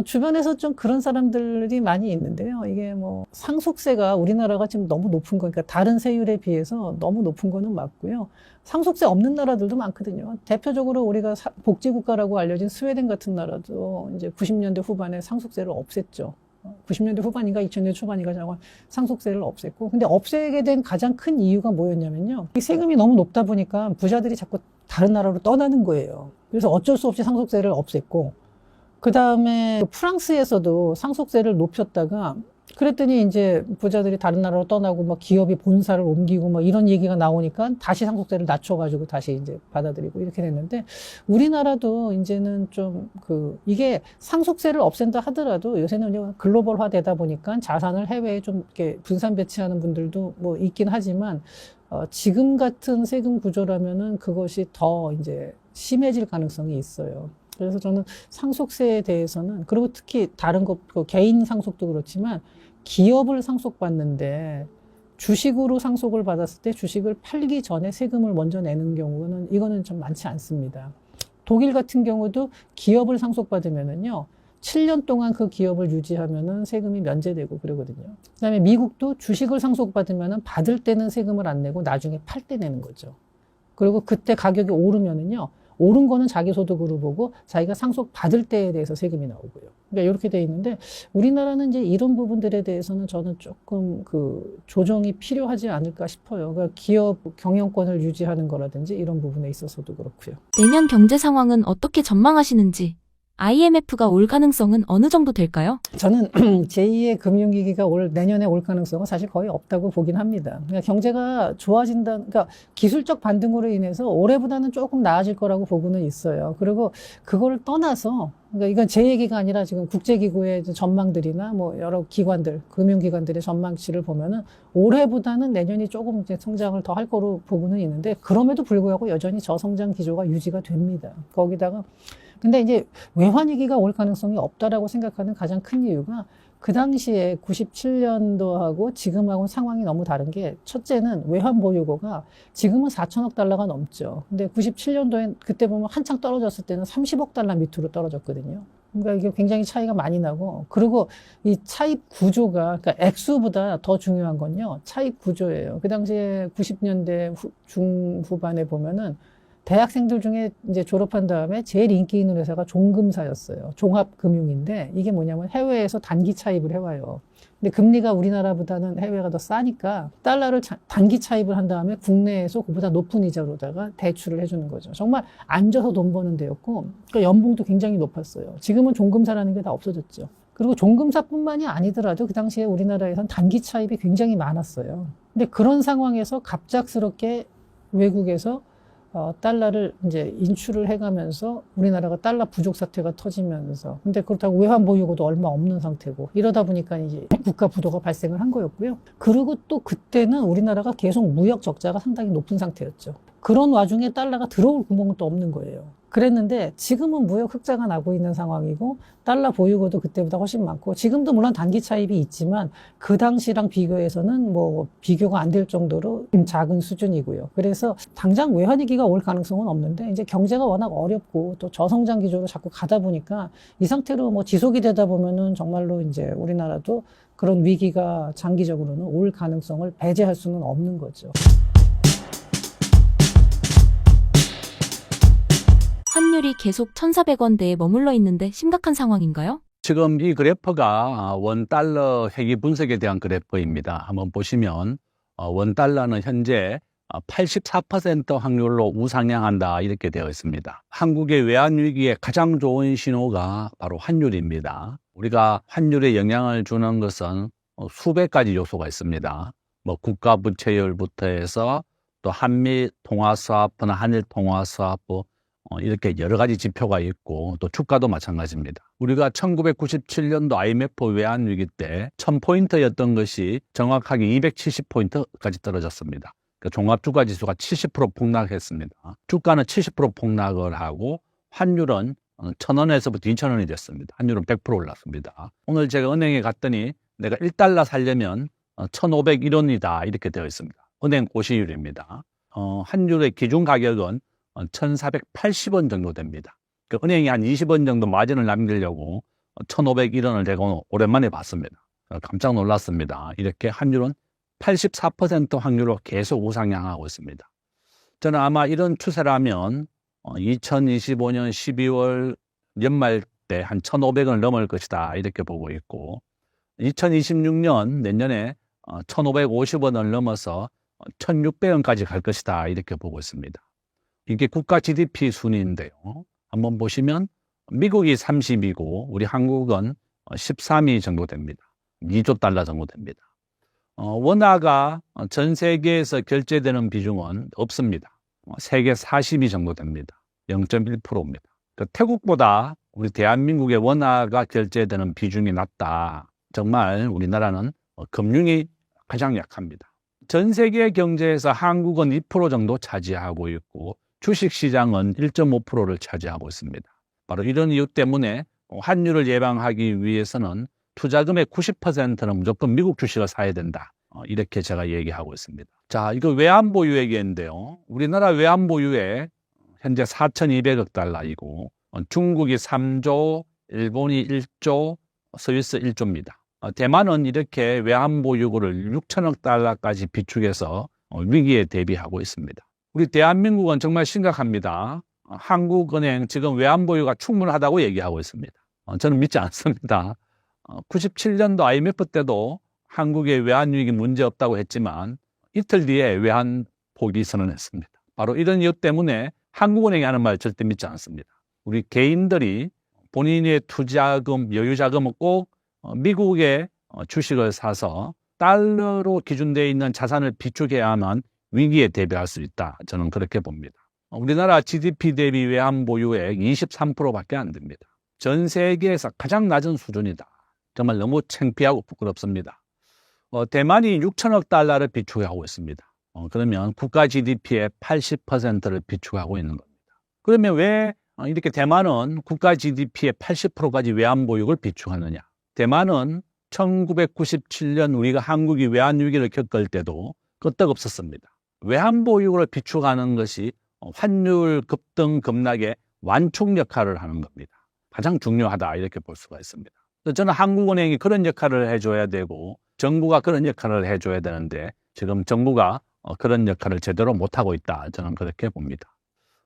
주변에서 좀 그런 사람들이 많이 있는데요. 이게 뭐, 상속세가 우리나라가 지금 너무 높은 거니까 다른 세율에 비해서 너무 높은 거는 맞고요. 상속세 없는 나라들도 많거든요. 대표적으로 우리가 복지국가라고 알려진 스웨덴 같은 나라도 이제 90년대 후반에 상속세를 없앴죠. 90년대 후반인가 2000년대 초반인가 정말 상속세를 없앴고, 근데 없애게 된 가장 큰 이유가 뭐였냐면요. 이 세금이 너무 높다 보니까 부자들이 자꾸 다른 나라로 떠나는 거예요. 그래서 어쩔 수 없이 상속세를 없앴고, 그 다음에 프랑스에서도 상속세를 높였다가 그랬더니 이제 부자들이 다른 나라로 떠나고 막 기업이 본사를 옮기고 막 이런 얘기가 나오니까 다시 상속세를 낮춰가지고 다시 이제 받아들이고 이렇게 됐는데, 우리나라도 이제는 좀 이게 상속세를 없앤다 하더라도 요새는 이제 글로벌화 되다 보니까 자산을 해외에 좀 이렇게 분산 배치하는 분들도 뭐 있긴 하지만, 지금 같은 세금 구조라면은 그것이 더 이제 심해질 가능성이 있어요. 그래서 저는 상속세에 대해서는, 그리고 특히 다른 개인 상속도 그렇지만 기업을 상속받는데 주식으로 상속을 받았을 때 주식을 팔기 전에 세금을 먼저 내는 경우는 이거는 좀 많지 않습니다. 독일 같은 경우도 기업을 상속받으면은요, 7년 동안 그 기업을 유지하면은 세금이 면제되고 그러거든요. 그다음에 미국도 주식을 상속받으면은 받을 때는 세금을 안 내고 나중에 팔 때 내는 거죠. 그리고 그때 가격이 오르면은요, 오른 거는 자기 소득으로 보고 자기가 상속 받을 때에 대해서 세금이 나오고요. 그러니까 이렇게 돼 있는데, 우리나라는 이제 이런 부분들에 대해서는 저는 조금 조정이 필요하지 않을까 싶어요. 그러니까 기업 경영권을 유지하는 거라든지 이런 부분에 있어서도 그렇고요. 내년 경제 상황은 어떻게 전망하시는지, IMF가 올 가능성은 어느 정도 될까요? 저는 제2의 금융위기가 내년에 올 가능성은 사실 거의 없다고 보긴 합니다. 그러니까 경제가 그러니까 기술적 반등으로 인해서 올해보다는 조금 나아질 거라고 보고는 있어요. 그리고 그걸 떠나서, 그러니까 이건 제 얘기가 아니라 지금 국제기구의 전망들이나 뭐 여러 기관들, 금융기관들의 전망치를 보면은 올해보다는 내년이 조금 이제 성장을 더 할 거로 보고는 있는데, 그럼에도 불구하고 여전히 저성장 기조가 유지가 됩니다. 거기다가 근데 이제 외환위기가 올 가능성이 없다라고 생각하는 가장 큰 이유가, 그 당시에 97년도하고 지금하고는 상황이 너무 다른 게, 첫째는 외환 보유고가 지금은 4천억 달러가 넘죠. 근데 97년도에 그때 보면 한창 떨어졌을 때는 30억 달러 밑으로 떨어졌거든요. 그러니까 이게 굉장히 차이가 많이 나고, 그리고 이 차입 구조가, 그러니까 액수보다 더 중요한 건요, 차입 구조예요. 그 당시에 90년대 중후반에 보면은 대학생들 중에 이제 졸업한 다음에 제일 인기 있는 회사가 종금사였어요. 종합금융인데, 이게 뭐냐면 해외에서 단기 차입을 해와요. 근데 금리가 우리나라보다는 해외가 더 싸니까 달러를 단기 차입을 한 다음에 국내에서 그보다 높은 이자로다가 대출을 해주는 거죠. 정말 앉아서 돈 버는 데였고, 그러니까 연봉도 굉장히 높았어요. 지금은 종금사라는 게 다 없어졌죠. 그리고 종금사뿐만이 아니더라도 그 당시에 우리나라에선 단기 차입이 굉장히 많았어요. 근데 그런 상황에서 갑작스럽게 외국에서 달러를 이제 인출을 해가면서 우리나라가 달러 부족 사태가 터지면서, 근데 그렇다고 외환 보유고도 얼마 없는 상태고, 이러다 보니까 이제 국가 부도가 발생을 한 거였고요. 그리고 또 그때는 우리나라가 계속 무역 적자가 상당히 높은 상태였죠. 그런 와중에 달러가 들어올 구멍은 또 없는 거예요. 그랬는데 지금은 무역 흑자가 나고 있는 상황이고, 달러 보유고도 그때보다 훨씬 많고, 지금도 물론 단기 차입이 있지만 그 당시랑 비교해서는 뭐 비교가 안 될 정도로 작은 수준이고요. 그래서 당장 외환위기가 올 가능성은 없는데, 이제 경제가 워낙 어렵고 또 저성장 기조로 자꾸 가다 보니까 이 상태로 뭐 지속이 되다 보면은 정말로 이제 우리나라도 그런 위기가 장기적으로는 올 가능성을 배제할 수는 없는 거죠. 환율이 계속 1,400원대에 머물러 있는데 심각한 상황인가요? 지금 이 그래프가 원 달러 회귀 분석에 대한 그래프입니다. 한번 보시면 원 달러는 현재 84% 확률로 우상향한다, 이렇게 되어 있습니다. 한국의 외환 위기에 가장 좋은 신호가 바로 환율입니다. 우리가 환율에 영향을 주는 것은 수백 가지 요소가 있습니다. 뭐 국가 부채율부터 해서 또 한미 통화 스와프나 한일 통화 스와프, 이렇게 여러 가지 지표가 있고, 또 주가도 마찬가지입니다. 우리가 1997년도 IMF 외환위기 때 1000포인트였던 것이 정확하게 270포인트까지 떨어졌습니다. 그러니까 종합주가지수가 70% 폭락했습니다. 주가는 70% 폭락을 하고, 환율은 1,000원에서부터 2,000원이 됐습니다. 환율은 100% 올랐습니다. 오늘 제가 은행에 갔더니 내가 1달러 살려면 1,501원이다 이렇게 되어 있습니다. 은행 고시율입니다. 한 유로의 기준 가격은 1,480원 정도 됩니다. 그 은행이 한 20원 정도 마진을 남기려고 1,501원을 제가 오랜만에 봤습니다. 깜짝 놀랐습니다. 이렇게 한 유로는 84% 확률로 계속 우상향하고 있습니다. 저는 아마 이런 추세라면 2025년 12월 연말 때 한 1,500원을 넘을 것이다 이렇게 보고 있고 2026년 내년에 1,550원을 넘어서 1,600원까지 갈 것이다 이렇게 보고 있습니다. 이게 국가 GDP 순위인데요. 한번 보시면 미국이 30이고 우리 한국은 13위 정도 됩니다. 2조 달러 정도 됩니다. 원화가 전 세계에서 결제되는 비중은 없습니다. 세계 40위 정도 됩니다. 0.1%입니다. 태국보다 우리 대한민국의 원화가 결제되는 비중이 낮다. 정말 우리나라는 금융이 가장 약합니다. 전 세계 경제에서 한국은 2% 정도 차지하고 있고 주식시장은 1.5%를 차지하고 있습니다. 바로 이런 이유 때문에 환율을 예방하기 위해서는 투자금의 90%는 무조건 미국 주식을 사야 된다. 이렇게 제가 얘기하고 있습니다. 자, 이거 외환보유 얘기인데요. 우리나라 외환보유액 현재 4,200억 달러이고 중국이 3조, 일본이 1조, 스위스 1조입니다. 대만은 이렇게 외환보유고를 6천억 달러까지 비축해서 위기에 대비하고 있습니다. 우리 대한민국은 정말 심각합니다. 한국은행 지금 외환보유가 충분하다고 얘기하고 있습니다. 저는 믿지 않습니다. 97년도 IMF 때도 한국의 외환위기 문제없다고 했지만 이틀 뒤에 외환포기 선언했습니다. 바로 이런 이유 때문에 한국은행이 하는 말 절대 믿지 않습니다. 우리 개인들이 본인의 투자금, 여유자금은 꼭 미국의 주식을 사서 달러로 기준되어 있는 자산을 비축해야만 위기에 대비할 수 있다. 저는 그렇게 봅니다. 우리나라 GDP 대비 외환보유액 23%밖에 안 됩니다. 전 세계에서 가장 낮은 수준이다. 정말 너무 창피하고 부끄럽습니다. 대만이 6천억 달러를 비축하고 있습니다. 그러면 국가 GDP의 80%를 비축하고 있는 겁니다. 그러면 왜 이렇게 대만은 국가 GDP의 80%까지 외환보유를 비축하느냐? 대만은 1997년 우리가 한국이 외환위기를 겪을 때도 끄떡없었습니다. 외환보유를 비축하는 것이 환율 급등 급락의 완충 역할을 하는 겁니다. 가장 중요하다 이렇게 볼 수가 있습니다. 저는 한국은행이 그런 역할을 해줘야 되고 정부가 그런 역할을 해줘야 되는데 지금 정부가 그런 역할을 제대로 못하고 있다. 저는 그렇게 봅니다.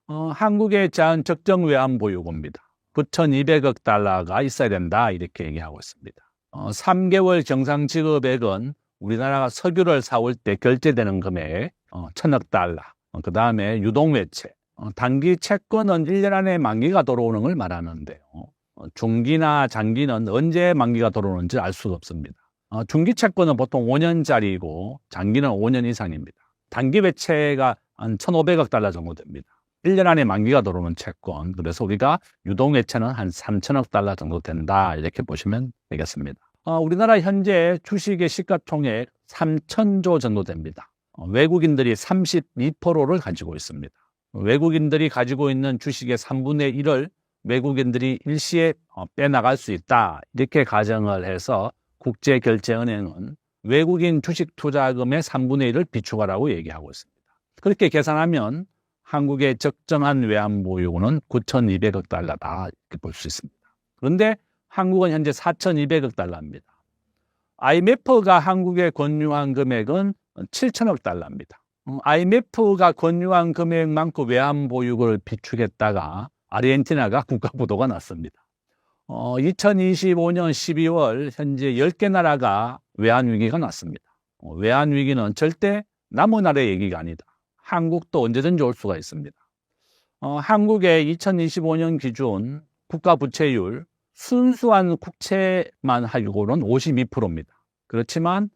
한국의 적정 외환보유고입니다. 9,200억 달러가 있어야 된다 이렇게 얘기하고 있습니다. 3개월 정상지급액은 우리나라가 석유를 사올 때 결제되는 금액 1,000억 달러, 그 다음에 유동외채, 단기 채권은 1년 안에 만기가 들어오는 걸 말하는데요. 중기나 장기는 언제 만기가 들어오는지 알 수가 없습니다. 중기 채권은 보통 5년짜리고 장기는 5년 이상입니다. 단기 외채가 한 1,500억 달러 정도 됩니다. 1년 안에 만기가 들어오는 채권, 그래서 우리가 유동외채는 한 3,000억 달러 정도 된다 이렇게 보시면 되겠습니다. 우리나라 현재 주식의 시가총액 3,000조 정도 됩니다. 외국인들이 32%를 가지고 있습니다. 외국인들이 가지고 있는 주식의 3분의 1을 외국인들이 일시에 빼나갈 수 있다 이렇게 가정을 해서 국제결제은행은 외국인 주식 투자금의 3분의 1을 비축하라고 얘기하고 있습니다. 그렇게 계산하면 한국의 적정한 외환보유고는 9,200억 달러다 이렇게 볼 수 있습니다. 그런데 한국은 현재 4,200억 달러입니다. IMF가 한국에 권유한 금액은 7천억 달러입니다. IMF가 권유한 금액만큼 외환보유고를 비축했다가 아르헨티나가 국가부도가 났습니다. 2025년 12월 현재 10개 나라가 외환위기가 났습니다. 외환위기는 절대 남의 나라의 얘기가 아니다. 한국도 언제든지 올 수가 있습니다. 한국의 2025년 기준 국가부채율 순수한 국채만 하고는 52%입니다. 그렇지만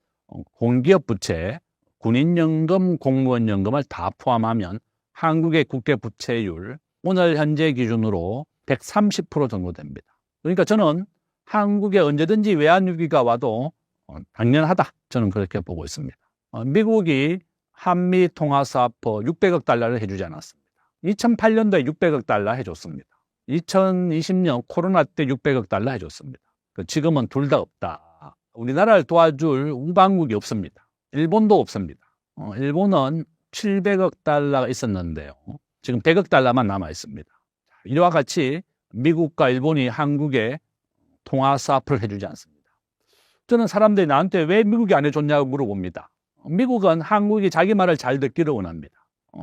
공기업 부채, 군인연금, 공무원연금을 다 포함하면 한국의 국가부채율 오늘 현재 기준으로 130% 정도 됩니다. 그러니까 저는 한국에 언제든지 외환위기가 와도 당연하다. 저는 그렇게 보고 있습니다. 미국이 한미통화사업법 600억 달러를 해주지 않았습니다. 2008년도에 600억 달러 해줬습니다. 2020년 코로나 때 600억 달러 해줬습니다. 지금은 둘 다 없다. 우리나라를 도와줄 우방국이 없습니다. 일본도 없습니다. 일본은 700억 달러가 있었는데요. 지금 100억 달러만 남아 있습니다. 이와 같이 미국과 일본이 한국에 통화 스와프를 해주지 않습니다. 저는 사람들이 나한테 왜 미국이 안 해줬냐고 물어봅니다. 미국은 한국이 자기 말을 잘 듣기를 원합니다.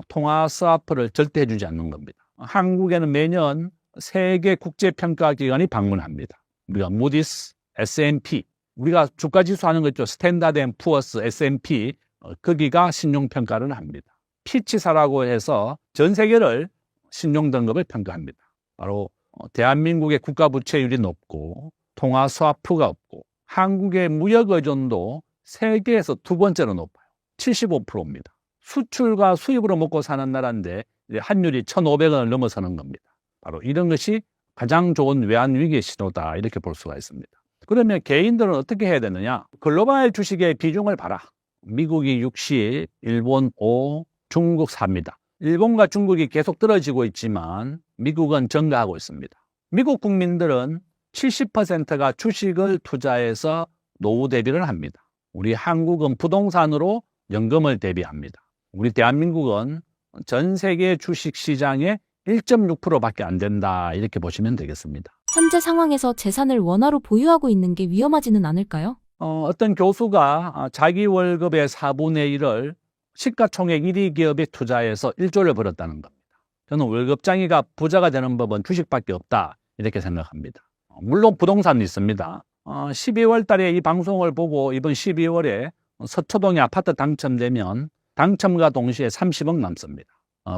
통화 스와프를 절대 해주지 않는 겁니다. 한국에는 매년 세계 국제평가기관이 방문합니다. 우리가 무디스, S&P, 우리가 주가지수 하는 거 있죠. 스탠다드 앤 푸어스, S&P, 거기가 신용평가를 합니다. 피치사라고 해서 전 세계를 신용등급을 평가합니다. 바로 대한민국의 국가부채율이 높고 통화 스와프가 없고 한국의 무역 의존도 세계에서 두 번째로 높아요. 75%입니다. 수출과 수입으로 먹고 사는 나라인데 환율이 1,500원을 넘어서는 겁니다. 바로 이런 것이 가장 좋은 외환위기의 신호다 이렇게 볼 수가 있습니다. 그러면 개인들은 어떻게 해야 되느냐? 글로벌 주식의 비중을 봐라. 미국이 60, 일본 5, 중국 4입니다. 일본과 중국이 계속 떨어지고 있지만 미국은 증가하고 있습니다. 미국 국민들은 70%가 주식을 투자해서 노후 대비를 합니다. 우리 한국은 부동산으로 연금을 대비합니다. 우리 대한민국은 전 세계 주식 시장의 1.6%밖에 안 된다 이렇게 보시면 되겠습니다. 현재 상황에서 재산을 원화로 보유하고 있는 게 위험하지는 않을까요? 어떤 교수가 자기 월급의 4분의 1을 시가총액 1위 기업에 투자해서 1조를 벌었다는 겁니다. 저는 월급장이가 부자가 되는 법은 주식밖에 없다 이렇게 생각합니다. 물론 부동산이 있습니다. 12월 달에 이 방송을 보고 이번 12월에 서초동에 아파트 당첨되면 당첨과 동시에 30억 남습니다.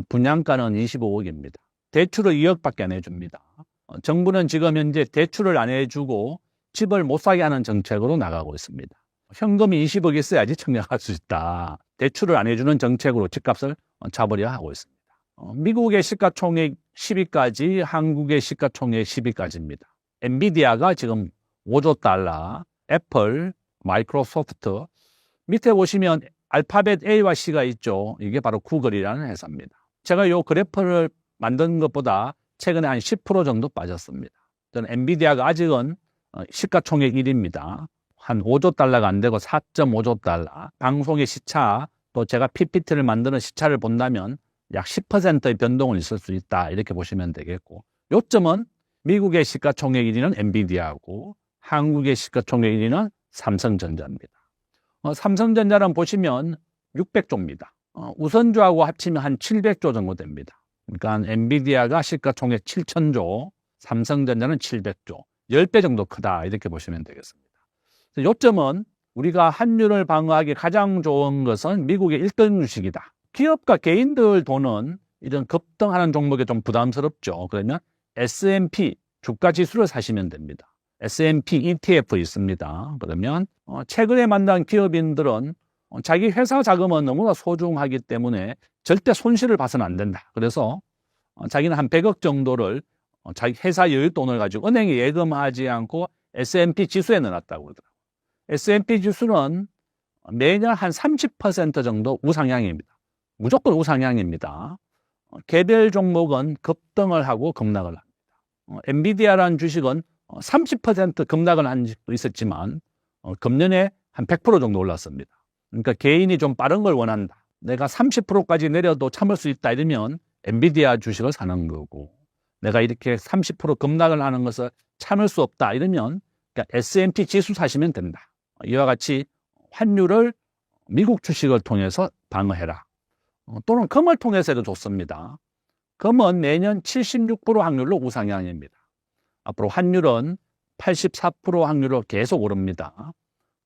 분양가는 25억입니다. 대출을 2억밖에 안 해줍니다. 정부는 지금 현재 대출을 안 해주고 집을 못 사게 하는 정책으로 나가고 있습니다. 현금이 20억 있어야지 청약할 수 있다. 대출을 안 해주는 정책으로 집값을 잡으려 하고 있습니다. 미국의 시가총액 10위까지, 한국의 시가총액 10위까지입니다. 엔비디아가 지금 5조 달러, 애플, 마이크로소프트, 밑에 보시면 알파벳 A와 C가 있죠. 이게 바로 구글이라는 회사입니다. 제가 이 그래프를 만든 것보다 최근에 한 10% 정도 빠졌습니다. 저는 엔비디아가 아직은 시가총액 1위입니다. 한 5조 달러가 안 되고 4.5조 달러. 방송의 시차, 또 제가 PPT를 만드는 시차를 본다면 약 10%의 변동은 있을 수 있다. 이렇게 보시면 되겠고. 요점은 미국의 시가총액 1위는 엔비디아고 한국의 시가총액 1위는 삼성전자입니다. 삼성전자는 보시면 600조입니다. 우선주하고 합치면 한 700조 정도 됩니다. 그러니까 엔비디아가 시가총액 7,000조, 삼성전자는 700조, 10배 정도 크다 이렇게 보시면 되겠습니다. 요점은 우리가 환율을 방어하기 가장 좋은 것은 미국의 1등 주식이다. 기업과 개인들 돈은 이런 급등하는 종목에 좀 부담스럽죠. 그러면 S&P 주가지수를 사시면 됩니다. S&P ETF 있습니다. 그러면 최근에 만난 기업인들은 자기 회사 자금은 너무나 소중하기 때문에 절대 손실을 봐서는 안 된다. 그래서 자기는 한 100억 정도를 자기 회사 여윳돈을 가지고 은행에 예금하지 않고 S&P 지수에 넣어놨다고 그러더라고요. S&P 지수는 매년 한 30% 정도 우상향입니다. 무조건 우상향입니다. 개별 종목은 급등을 하고 급락을 합니다. 엔비디아라는 주식은 30% 급락을 한 적도 있었지만 금년에 한 100% 정도 올랐습니다. 그러니까 개인이 좀 빠른 걸 원한다. 내가 30%까지 내려도 참을 수 있다 이러면 엔비디아 주식을 사는 거고, 내가 이렇게 30% 급락을 하는 것을 참을 수 없다 이러면 그러니까 S&P 지수 사시면 된다. 이와 같이 환율을 미국 주식을 통해서 방어해라. 또는 금을 통해서 해도 좋습니다. 금은 매년 76% 확률로 우상향입니다. 앞으로 환율은 84% 확률로 계속 오릅니다.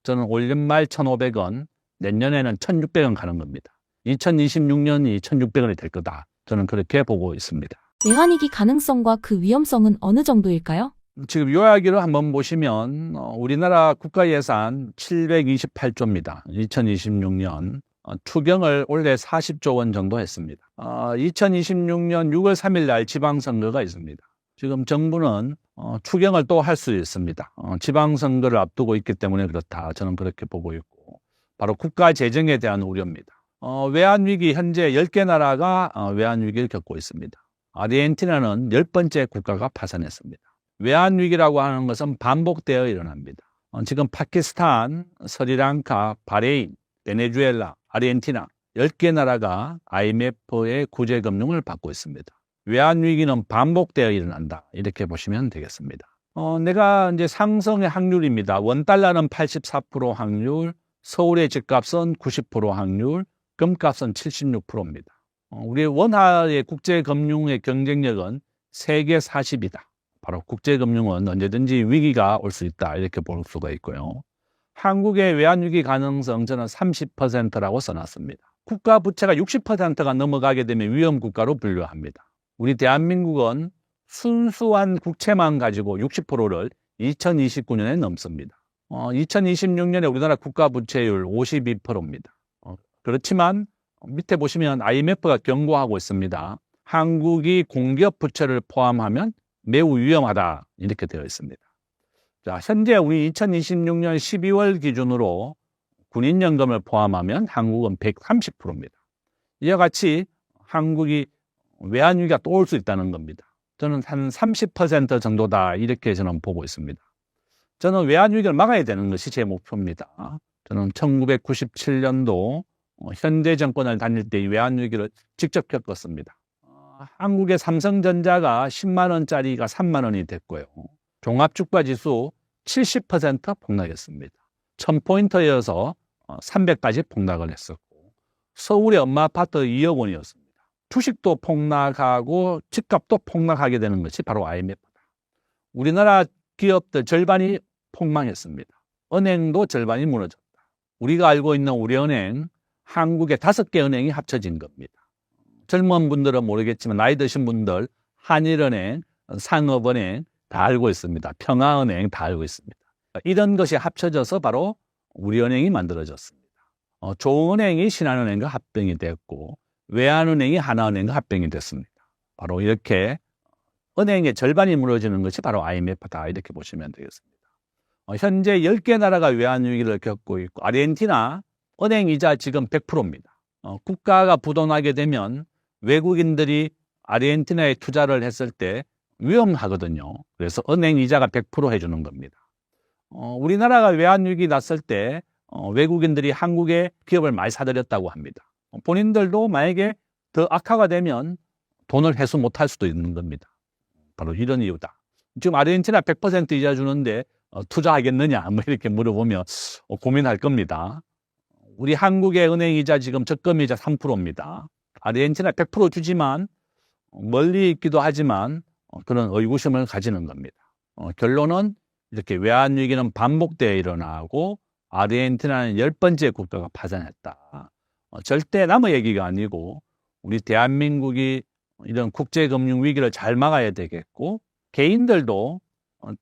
저는 올 연말 1,500원, 내년에는 1,600원 가는 겁니다. 2026년이 1,600원이 될 거다. 저는 그렇게 보고 있습니다. 외환위기 가능성과 그 위험성은 어느 정도일까요? 지금 요약을 한번 보시면 우리나라 국가예산 728조입니다. 2026년 추경을 올해 40조 원 정도 했습니다. 2026년 6월 3일 날 지방선거가 있습니다. 지금 정부는 추경을 또 할 수 있습니다. 지방선거를 앞두고 있기 때문에 그렇다. 저는 그렇게 보고 있고, 바로 국가 재정에 대한 우려입니다. 외환위기 현재 10개 나라가 외환위기를 겪고 있습니다. 아르헨티나는 10번째 국가가 파산했습니다. 외환위기라고 하는 것은 반복되어 일어납니다. 지금 파키스탄, 스리랑카, 바레인, 베네수엘라, 아르헨티나 10개 나라가 IMF의 구제금융을 받고 있습니다. 외환위기는 반복되어 일어난다. 이렇게 보시면 되겠습니다. 내가 이제 상승의 확률입니다. 원달러는 84% 확률, 서울의 집값은 90% 확률, 금값은 76%입니다. 우리 원화의 국제금융의 경쟁력은 세계 40이다. 바로 국제금융은 언제든지 위기가 올 수 있다. 이렇게 볼 수가 있고요. 한국의 외환위기 가능성 저는 30%라고 써놨습니다. 국가 부채가 60%가 넘어가게 되면 위험국가로 분류합니다. 우리 대한민국은 순수한 국채만 가지고 60%를 2029년에 넘습니다. 2026년에 우리나라 국가 부채율 52%입니다. 그렇지만 밑에 보시면 IMF가 경고하고 있습니다. 한국이 공기업 부채를 포함하면 매우 위험하다 이렇게 되어 있습니다. 자, 현재 우리 2026년 12월 기준으로 군인연금을 포함하면 한국은 130%입니다. 이와 같이 한국이 외환위기가 또 올 수 있다는 겁니다. 저는 한 30% 정도다 이렇게 저는 보고 있습니다. 저는 외환위기를 막아야 되는 것이 제 목표입니다. 저는 1997년도 현대 정권을 다닐 때 이 외환위기를 직접 겪었습니다. 한국의 삼성전자가 10만 원짜리가 3만 원이 됐고요. 종합주가지수 70% 폭락했습니다. 1000포인트여서 300까지 폭락을 했었고 서울의 엄마 아파트 2억 원이었습니다. 주식도 폭락하고 집값도 폭락하게 되는 것이 바로 IMF다. 우리나라 기업들 절반이 폭망했습니다. 은행도 절반이 무너졌다. 우리가 알고 있는 우리은행, 한국의 5개 은행이 합쳐진 겁니다. 젊은 분들은 모르겠지만 나이 드신 분들 한일은행, 상업은행 다 알고 있습니다. 평화은행 다 알고 있습니다. 이런 것이 합쳐져서 바로 우리은행이 만들어졌습니다. 조은행이 신한은행과 합병이 됐고 외환은행이 하나은행과 합병이 됐습니다. 바로 이렇게 은행의 절반이 무너지는 것이 바로 IMF다 이렇게 보시면 되겠습니다. 현재 10개 나라가 외환위기를 겪고 있고 아르헨티나 은행이자 지금 100%입니다. 국가가 부도나게 되면 외국인들이 아르헨티나에 투자를 했을 때 위험하거든요. 그래서 은행 이자가 100% 해주는 겁니다. 우리나라가 외환위기 났을 때 외국인들이 한국에 기업을 많이 사들였다고 합니다. 본인들도 만약에 더 악화가 되면 돈을 회수 못할 수도 있는 겁니다. 바로 이런 이유다. 지금 아르헨티나 100% 이자 주는데 투자하겠느냐 뭐 이렇게 물어보면 고민할 겁니다. 우리 한국의 은행이자 지금 적금이자 3%입니다. 아르헨티나 100% 주지만 멀리 있기도 하지만 그런 의구심을 가지는 겁니다. 결론은 이렇게 외환위기는 반복되어 일어나고 아르헨티나는 10번째 국가가 파산했다. 절대 남의 얘기가 아니고 우리 대한민국이 이런 국제금융 위기를 잘 막아야 되겠고 개인들도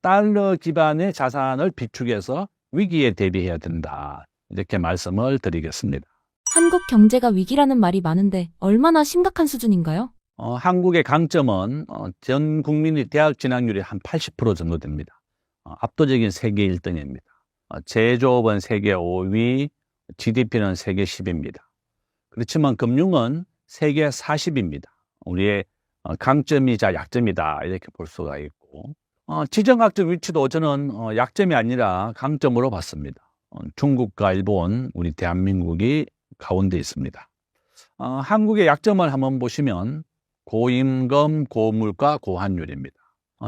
달러 기반의 자산을 비축해서 위기에 대비해야 된다. 이렇게 말씀을 드리겠습니다. 한국 경제가 위기라는 말이 많은데 얼마나 심각한 수준인가요? 한국의 강점은 전 국민의 대학 진학률이 한 80% 정도 됩니다. 압도적인 세계 1등입니다. 제조업은 세계 5위, GDP는 세계 10위입니다. 그렇지만 금융은 세계 40위입니다. 우리의 강점이자 약점이다 이렇게 볼 수가 있고 지정학적 위치도 저는 약점이 아니라 강점으로 봤습니다. 중국과 일본, 우리 대한민국이 가운데 있습니다. 한국의 약점을 한번 보시면 고임금, 고물가, 고환율입니다.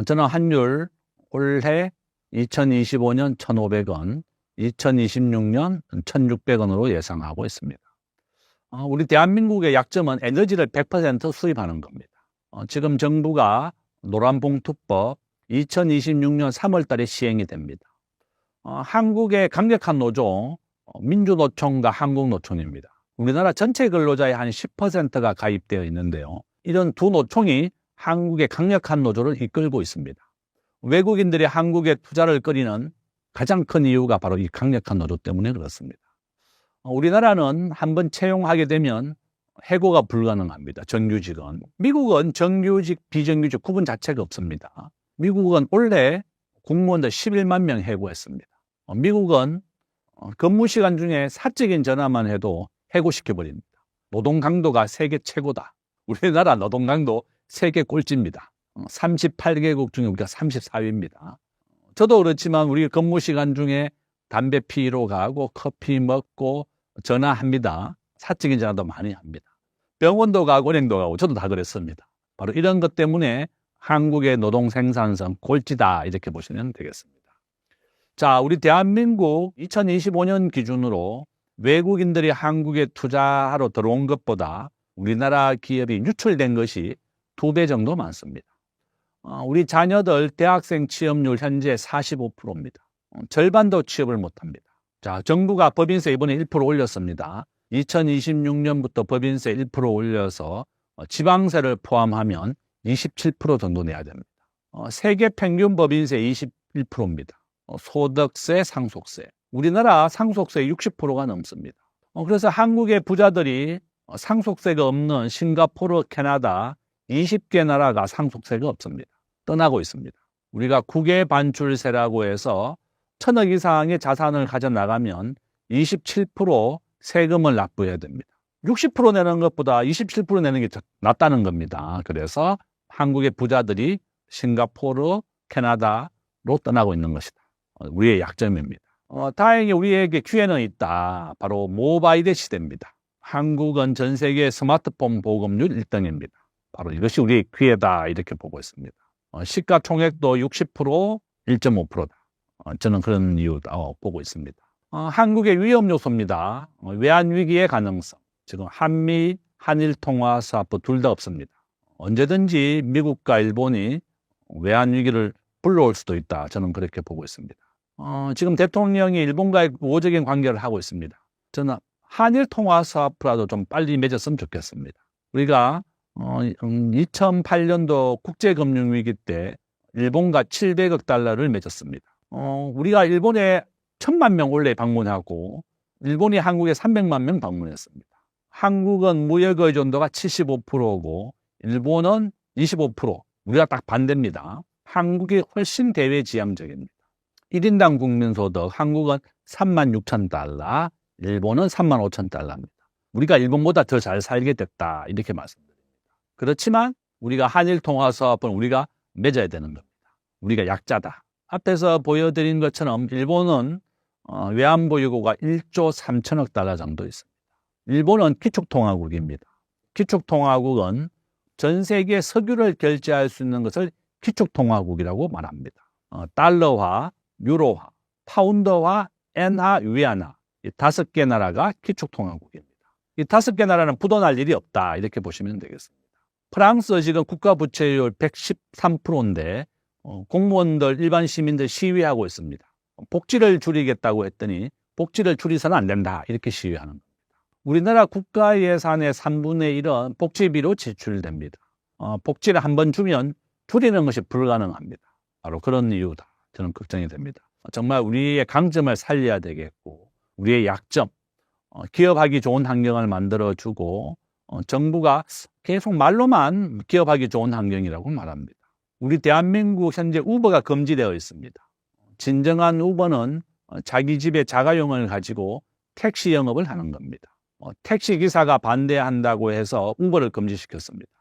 저는 환율 올해 2025년 1,500원, 2026년 1,600원으로 예상하고 있습니다. 우리 대한민국의 약점은 에너지를 100% 수입하는 겁니다. 지금 정부가 노란봉투법 2026년 3월 달에 시행이 됩니다. 한국의 강력한 노조, 민주노총과 한국노총입니다. 우리나라 전체 근로자의 한 10%가 가입되어 있는데요. 이런 두 노총이 한국의 강력한 노조를 이끌고 있습니다. 외국인들이 한국에 투자를 꺼리는 가장 큰 이유가 바로 이 강력한 노조 때문에 그렇습니다. 우리나라는 한번 채용하게 되면 해고가 불가능합니다. 정규직은. 미국은 정규직, 비정규직 구분 자체가 없습니다. 미국은 올해 공무원들 11만 명 해고했습니다. 미국은 근무 시간 중에 사적인 전화만 해도 해고시켜버립니다. 노동 강도가 세계 최고다. 우리나라 노동 강도 세계 꼴찌입니다. 38개국 중에 우리가 34위입니다. 저도 그렇지만 우리 근무 시간 중에 담배 피러 가고 커피 먹고 전화합니다. 사적인 전화도 많이 합니다. 병원도 가고 은행도 가고 저도 다 그랬습니다. 바로 이런 것 때문에 한국의 노동 생산성 꼴찌다 이렇게 보시면 되겠습니다. 자, 우리 대한민국 2025년 기준으로 외국인들이 한국에 투자하러 들어온 것보다 우리나라 기업이 유출된 것이 2배 정도 많습니다. 우리 자녀들 대학생 취업률 현재 45%입니다. 절반도 취업을 못합니다. 자, 정부가 법인세 이번에 1% 올렸습니다. 2026년부터 법인세 1% 올려서 지방세를 포함하면 27% 정도 내야 됩니다. 세계 평균 법인세 21%입니다. 소득세, 상속세. 우리나라 상속세 60%가 넘습니다. 그래서 한국의 부자들이 상속세가 없는 싱가포르, 캐나다 20개 나라가 상속세가 없습니다. 떠나고 있습니다. 우리가 국외 반출세라고 해서 1,000억 이상의 자산을 가져나가면 27% 세금을 납부해야 됩니다. 60% 내는 것보다 27% 내는 게 낫다는 겁니다. 그래서 한국의 부자들이 싱가포르, 캐나다로 떠나고 있는 것이다. 우리의 약점입니다. 다행히 우리에게 기회는 있다. 바로 모바일의 시대입니다. 한국은 전 세계 스마트폰 보급률 1등입니다. 바로 이것이 우리의 기회다 이렇게 보고 있습니다. 시가총액도 60%, 1.5%다. 저는 그런 이유다 보고 있습니다. 한국의 위험 요소입니다. 외환위기의 가능성. 지금 한미, 한일 통화 사업 둘 다 없습니다. 언제든지 미국과 일본이 외환위기를 불러올 수도 있다. 저는 그렇게 보고 있습니다. 지금 대통령이 일본과의 우호적인 관계를 하고 있습니다. 저는 한일 통화 사업이라도 좀 빨리 맺었으면 좋겠습니다. 우리가 2008년도 국제금융위기 때 일본과 700억 달러를 맺었습니다. 우리가 일본에 1,000만 명 원래 방문하고 일본이 한국에 300만 명 방문했습니다. 한국은 무역 의존도가 75%고 일본은 25%. 우리가 딱 반대입니다. 한국이 훨씬 대외지향적입니다. 1인당 국민소득 한국은 36,000달러, 일본은 35,000달러입니다. 우리가 일본보다 더 잘 살게 됐다 이렇게 말씀드립니다. 그렇지만 우리가 한일 통화 사업은 우리가 맺어야 되는 겁니다. 우리가 약자다. 앞에서 보여드린 것처럼 일본은 외환보유고가 1조 3천억 달러 정도 있습니다. 일본은 기축통화국입니다. 기축통화국은 전 세계 석유를 결제할 수 있는 것을 기축통화국이라고 말합니다. 달러화, 유로화, 파운드화, 엔화, 위안화 이 5개 나라가 기축통화국입니다. 이 5개 나라는 부도날 일이 없다 이렇게 보시면 되겠습니다. 프랑스 지금 국가부채율 113%인데 공무원들, 일반 시민들 시위하고 있습니다. 복지를 줄이겠다고 했더니 복지를 줄이서는 안 된다 이렇게 시위하는 겁니다. 우리나라 국가 예산의 3분의 1은 복지비로 지출됩니다. 복지를 한번 주면 줄이는 것이 불가능합니다. 바로 그런 이유다. 저는 걱정이 됩니다. 정말 우리의 강점을 살려야 되겠고 우리의 약점, 기업하기 좋은 환경을 만들어주고 정부가 계속 말로만 기업하기 좋은 환경이라고 말합니다. 우리 대한민국 현재 우버가 금지되어 있습니다. 진정한 우버는 자기 집에 자가용을 가지고 택시 영업을 하는 겁니다. 택시 기사가 반대한다고 해서 우버를 금지시켰습니다.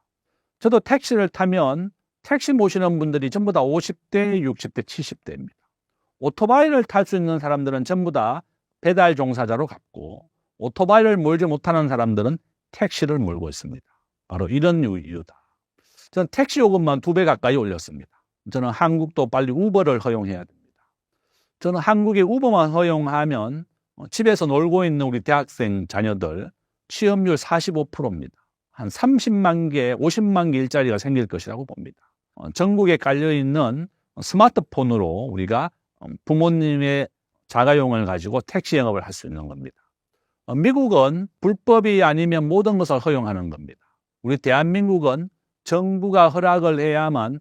저도 택시를 타면 택시 모시는 분들이 전부 다 50대, 60대, 70대입니다. 오토바이를 탈 수 있는 사람들은 전부 다 배달 종사자로 갔고 오토바이를 몰지 못하는 사람들은 택시를 몰고 있습니다. 바로 이런 이유다. 저는 택시 요금만 2배 가까이 올렸습니다. 저는 한국도 빨리 우버를 허용해야 됩니다. 저는 한국에 우버만 허용하면 집에서 놀고 있는 우리 대학생 자녀들 취업률 45%입니다. 한 30만 개, 50만 개 일자리가 생길 것이라고 봅니다. 전국에 깔려있는 스마트폰으로 우리가 부모님의 자가용을 가지고 택시 영업을 할 수 있는 겁니다. 미국은 불법이 아니면 모든 것을 허용하는 겁니다. 우리 대한민국은 정부가 허락을 해야만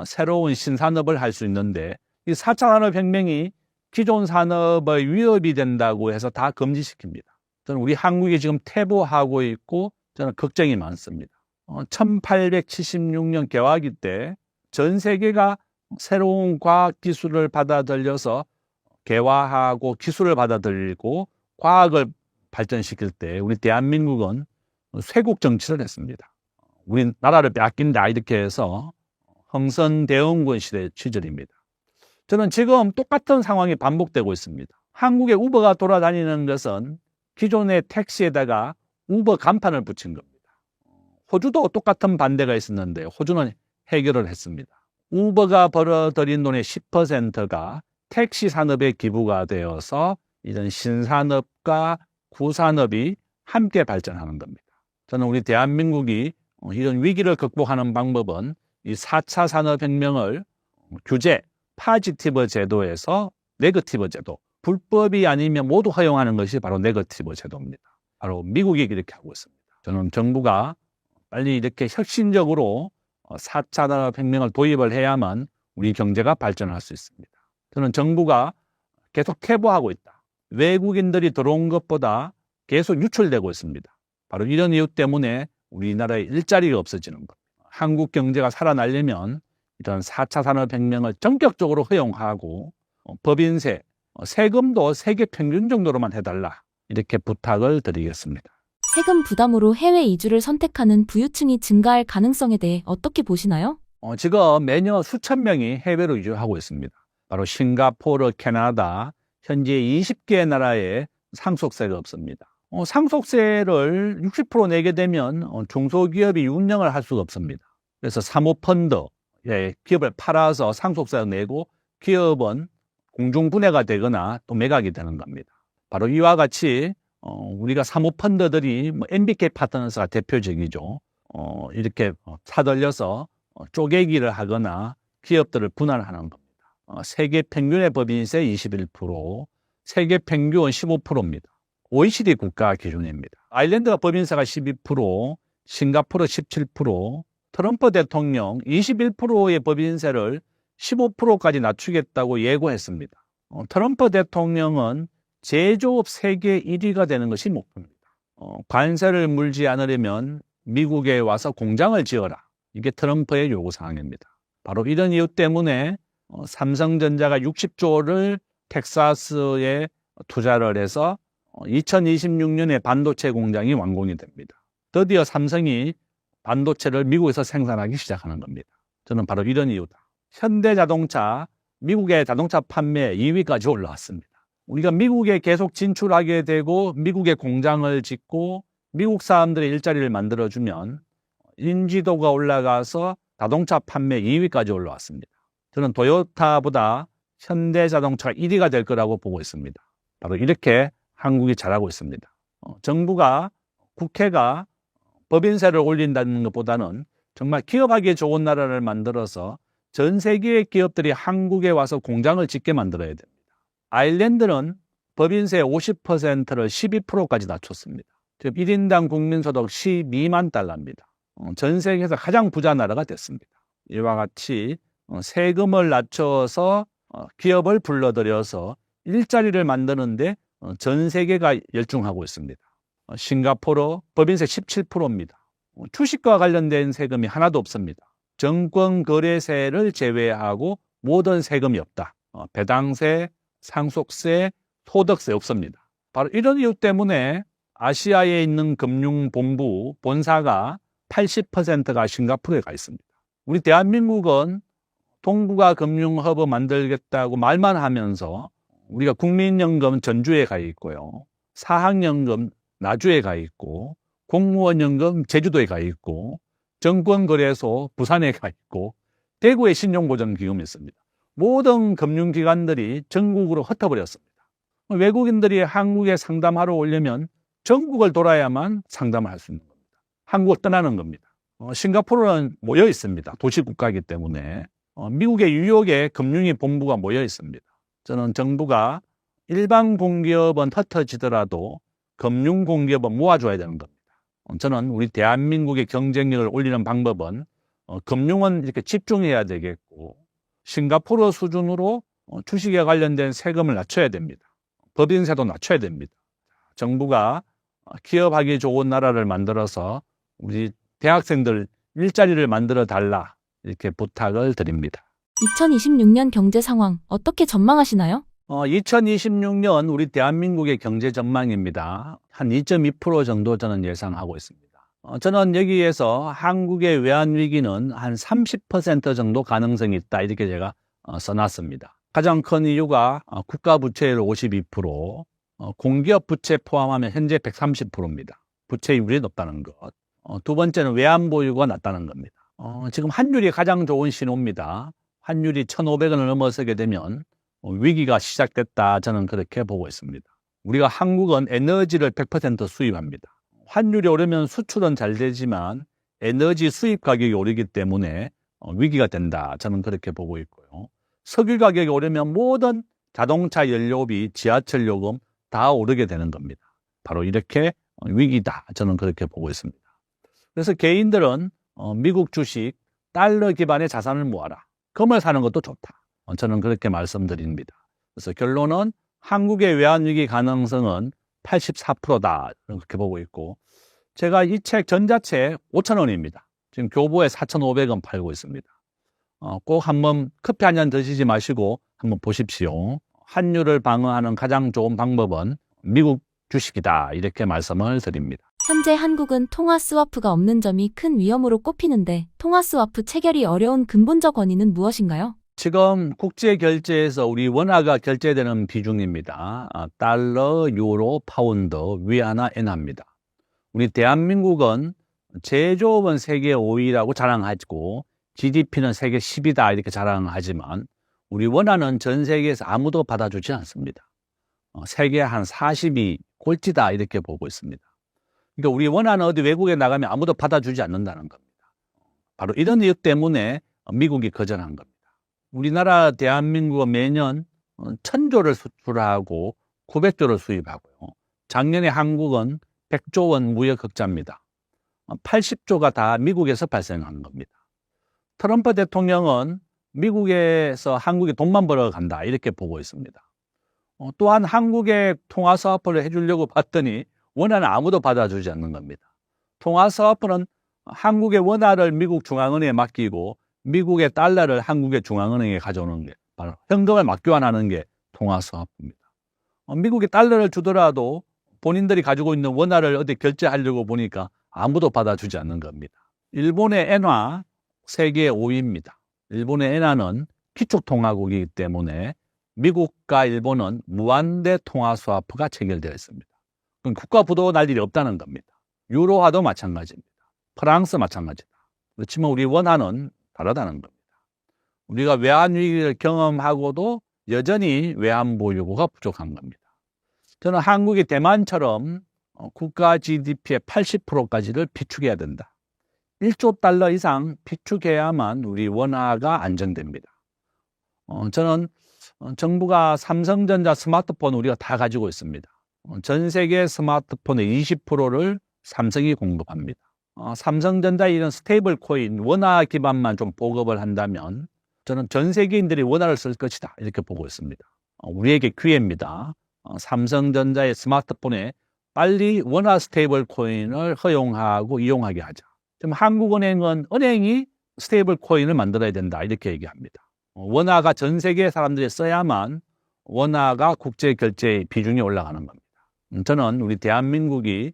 새로운 신산업을 할 수 있는데 이 4차 산업혁명이 기존 산업의 위협이 된다고 해서 다 금지시킵니다. 저는 우리 한국이 지금 퇴보하고 있고 저는 걱정이 많습니다. 1876년 개화기 때 전 세계가 새로운 과학 기술을 받아들여서 개화하고 기술을 받아들이고 과학을 발전시킬 때 우리 대한민국은 쇄국 정치를 했습니다. 우리 나라를 빼앗긴다 이렇게 해서 흥선대원군 시대 시절입니다. 저는 지금 똑같은 상황이 반복되고 있습니다. 한국에 우버가 돌아다니는 것은 기존의 택시에다가 우버 간판을 붙인 겁니다. 호주도 똑같은 반대가 있었는데 호주는 해결을 했습니다. 우버가 벌어들인 돈의 10%가 택시 산업에 기부가 되어서 이런 신산업과 구산업이 함께 발전하는 겁니다. 저는 우리 대한민국이 이런 위기를 극복하는 방법은 이 4차 산업혁명을 규제, 파지티브 제도에서 네거티브 제도, 불법이 아니면 모두 허용하는 것이 바로 네거티브 제도입니다. 바로 미국이 이렇게 하고 있습니다. 저는 정부가 빨리 이렇게 혁신적으로 4차 산업혁명을 도입을 해야만 우리 경제가 발전할 수 있습니다. 저는 정부가 계속 퇴보하고 있다. 외국인들이 들어온 것보다 계속 유출되고 있습니다. 바로 이런 이유 때문에 우리나라에 일자리가 없어지는 겁니다. 한국 경제가 살아나려면 이런 4차 산업혁명을 전격적으로 허용하고 법인세, 세금도 세계 평균 정도로만 해달라. 이렇게 부탁을 드리겠습니다. 세금 부담으로 해외 이주를 선택하는 부유층이 증가할 가능성에 대해 어떻게 보시나요? 지금 매년 수천 명이 해외로 이주하고 있습니다. 바로 싱가포르, 캐나다, 현재 20개 나라에 상속세가 없습니다. 상속세를 60% 내게 되면 중소기업이 운영을 할 수가 없습니다. 그래서 사모펀드, 기업을 팔아서 상속세를 내고 기업은 공중분해가 되거나 또 매각이 되는 겁니다. 바로 이와 같이 우리가 사모펀드들이 MBK 파트너스가 대표적이죠. 이렇게 사들려서 쪼개기를 하거나 기업들을 분할하는 겁니다. 세계 평균의 법인세 21%, 세계 평균은 15%입니다. OECD 국가 기준입니다. 아일랜드가 법인세가 12%, 싱가포르 17%, 트럼프 대통령 21%의 법인세를 15%까지 낮추겠다고 예고했습니다. 트럼프 대통령은 제조업 세계 1위가 되는 것이 목표입니다. 관세를 물지 않으려면 미국에 와서 공장을 지어라. 이게 트럼프의 요구사항입니다. 바로 이런 이유 때문에 삼성전자가 60조를 텍사스에 투자를 해서 2026년에 반도체 공장이 완공이 됩니다. 드디어 삼성이 반도체를 미국에서 생산하기 시작하는 겁니다. 저는 바로 이런 이유다. 현대자동차, 미국의 자동차 판매 2위까지 올라왔습니다. 우리가 미국에 계속 진출하게 되고 미국에 공장을 짓고 미국 사람들의 일자리를 만들어주면 인지도가 올라가서 자동차 판매 2위까지 올라왔습니다. 저는 토요타보다 현대자동차가 1위가 될 거라고 보고 있습니다. 바로 이렇게 한국이 잘하고 있습니다. 정부가, 국회가 법인세를 올린다는 것보다는 정말 기업하기 좋은 나라를 만들어서 전 세계의 기업들이 한국에 와서 공장을 짓게 만들어야 됩니다. 아일랜드는 법인세 50%를 12%까지 낮췄습니다. 즉 1인당 국민소득 12만 달러입니다. 전 세계에서 가장 부자 나라가 됐습니다. 이와 같이 세금을 낮춰서 기업을 불러들여서 일자리를 만드는데 전 세계가 열중하고 있습니다. 싱가포르 법인세 17%입니다. 주식과 관련된 세금이 하나도 없습니다. 정권거래세를 제외하고 모든 세금이 없다. 배당세, 상속세, 소득세 없습니다. 바로 이런 이유 때문에 아시아에 있는 금융본부 본사가 80%가 싱가포르에 가 있습니다. 우리 대한민국은 동북아 금융허브 만들겠다고 말만 하면서 우리가 국민연금 전주에 가 있고요. 사학연금 나주에 가 있고 공무원연금 제주도에 가 있고 정권거래소 부산에 가 있고 대구에 신용보전기금이 있습니다. 모든 금융기관들이 전국으로 흩어버렸습니다. 외국인들이 한국에 상담하러 오려면 전국을 돌아야만 상담을 할 수 있는 겁니다. 한국을 떠나는 겁니다. 싱가포르는 모여 있습니다. 도시국가이기 때문에. 미국의 뉴욕에 금융위 본부가 모여 있습니다. 저는 정부가 일반 공기업은 흩어지더라도 금융 공기업은 모아줘야 되는 겁니다. 저는 우리 대한민국의 경쟁력을 올리는 방법은 금융은 이렇게 집중해야 되겠고 싱가포르 수준으로 주식에 관련된 세금을 낮춰야 됩니다. 법인세도 낮춰야 됩니다. 정부가 기업하기 좋은 나라를 만들어서 우리 대학생들 일자리를 만들어 달라 이렇게 부탁을 드립니다. 2026년 경제 상황 어떻게 전망하시나요? 2026년 우리 대한민국의 경제 전망입니다. 한 2.2% 정도 저는 예상하고 있습니다. 저는 여기에서 한국의 외환 위기는 한 30% 정도 가능성이 있다 이렇게 제가 써놨습니다. 가장 큰 이유가 국가 부채율 52%, 공기업 부채 포함하면 현재 130%입니다. 부채율이 높다는 것. 두 번째는 외환 보유고가 낮다는 겁니다. 지금 환율이 가장 좋은 신호입니다. 환율이 1,500원을 넘어서게 되면 위기가 시작됐다, 저는 그렇게 보고 있습니다. 우리가 한국은 에너지를 100% 수입합니다. 환율이 오르면 수출은 잘 되지만 에너지 수입 가격이 오르기 때문에 위기가 된다, 저는 그렇게 보고 있고요. 석유 가격이 오르면 모든 자동차 연료비, 지하철 요금 다 오르게 되는 겁니다. 바로 이렇게 위기다, 저는 그렇게 보고 있습니다. 그래서 개인들은 미국 주식, 달러 기반의 자산을 모아라. 금을 사는 것도 좋다, 저는 그렇게 말씀드립니다. 그래서 결론은 한국의 외환위기 가능성은 84%다, 그렇게 보고 있고, 제가 이 책 전자책 5,000원입니다. 지금 교보에 4,500원 팔고 있습니다. 꼭 한번 커피 한 잔 드시지 마시고 한번 보십시오. 환율을 방어하는 가장 좋은 방법은 미국 주식이다, 이렇게 말씀을 드립니다. 현재 한국은 통화 스와프가 없는 점이 큰 위험으로 꼽히는데 통화 스와프 체결이 어려운 근본적 원인은 무엇인가요? 지금 국제 결제에서 우리 원화가 결제되는 비중입니다. 달러, 유로, 파운드, 위안화, 엔화입니다. 우리 대한민국은 제조업은 세계 5위라고 자랑하고 GDP는 세계 10위다, 이렇게 자랑하지만 우리 원화는 전 세계에서 아무도 받아주지 않습니다. 세계 한 40위 꼴찌다, 이렇게 보고 있습니다. 그러니까 우리 원화는 어디 외국에 나가면 아무도 받아주지 않는다는 겁니다. 바로 이런 이유 때문에 미국이 거절한 겁니다. 우리나라 대한민국은 매년 1,000조를 수출하고 900조를 수입하고요. 작년에 한국은 100조 원 무역 흑자입니다. 80조가 다 미국에서 발생한 겁니다. 트럼프 대통령은 미국에서 한국에 돈만 벌어 간다, 이렇게 보고 있습니다. 또한 한국에 통화사업을 해주려고 봤더니 원화는 아무도 받아주지 않는 겁니다. 통화사업은 한국의 원화를 미국 중앙은행에 맡기고 미국의 달러를 한국의 중앙은행에 가져오는 게, 바로 현금을 맞교환하는 게 통화사업입니다. 미국이 달러를 주더라도 본인들이 가지고 있는 원화를 어디 결제하려고 보니까 아무도 받아주지 않는 겁니다. 일본의 엔화 세계 5위입니다. 일본의 엔화는 기축통화국이기 때문에 미국과 일본은 무한대 통화 스와프가 체결되어 있습니다. 그럼 국가 부도 날 일이 없다는 겁니다. 유로화도 마찬가지입니다. 프랑스 마찬가지다. 그렇지만 우리 원화는 다르다는 겁니다. 우리가 외환위기를 경험하고도 여전히 외환 보유고가 부족한 겁니다. 저는 한국이 대만처럼 국가 GDP의 80%까지를 비축해야 된다. 1조 달러 이상 비축해야만 우리 원화가 안정됩니다. 저는 정부가 삼성전자 스마트폰 우리가 다 가지고 있습니다. 전 세계 스마트폰의 20%를 삼성이 공급합니다. 삼성전자 이런 스테이블 코인, 원화 기반만 좀 보급을 한다면 저는 전 세계인들이 원화를 쓸 것이다, 이렇게 보고 있습니다. 우리에게 기회입니다. 삼성전자의 스마트폰에 빨리 원화 스테이블 코인을 허용하고 이용하게 하자. 지금 한국은행은 은행이 스테이블 코인을 만들어야 된다, 이렇게 얘기합니다. 원화가 전 세계 사람들이 써야만 원화가 국제 결제의 비중이 올라가는 겁니다. 저는 우리 대한민국이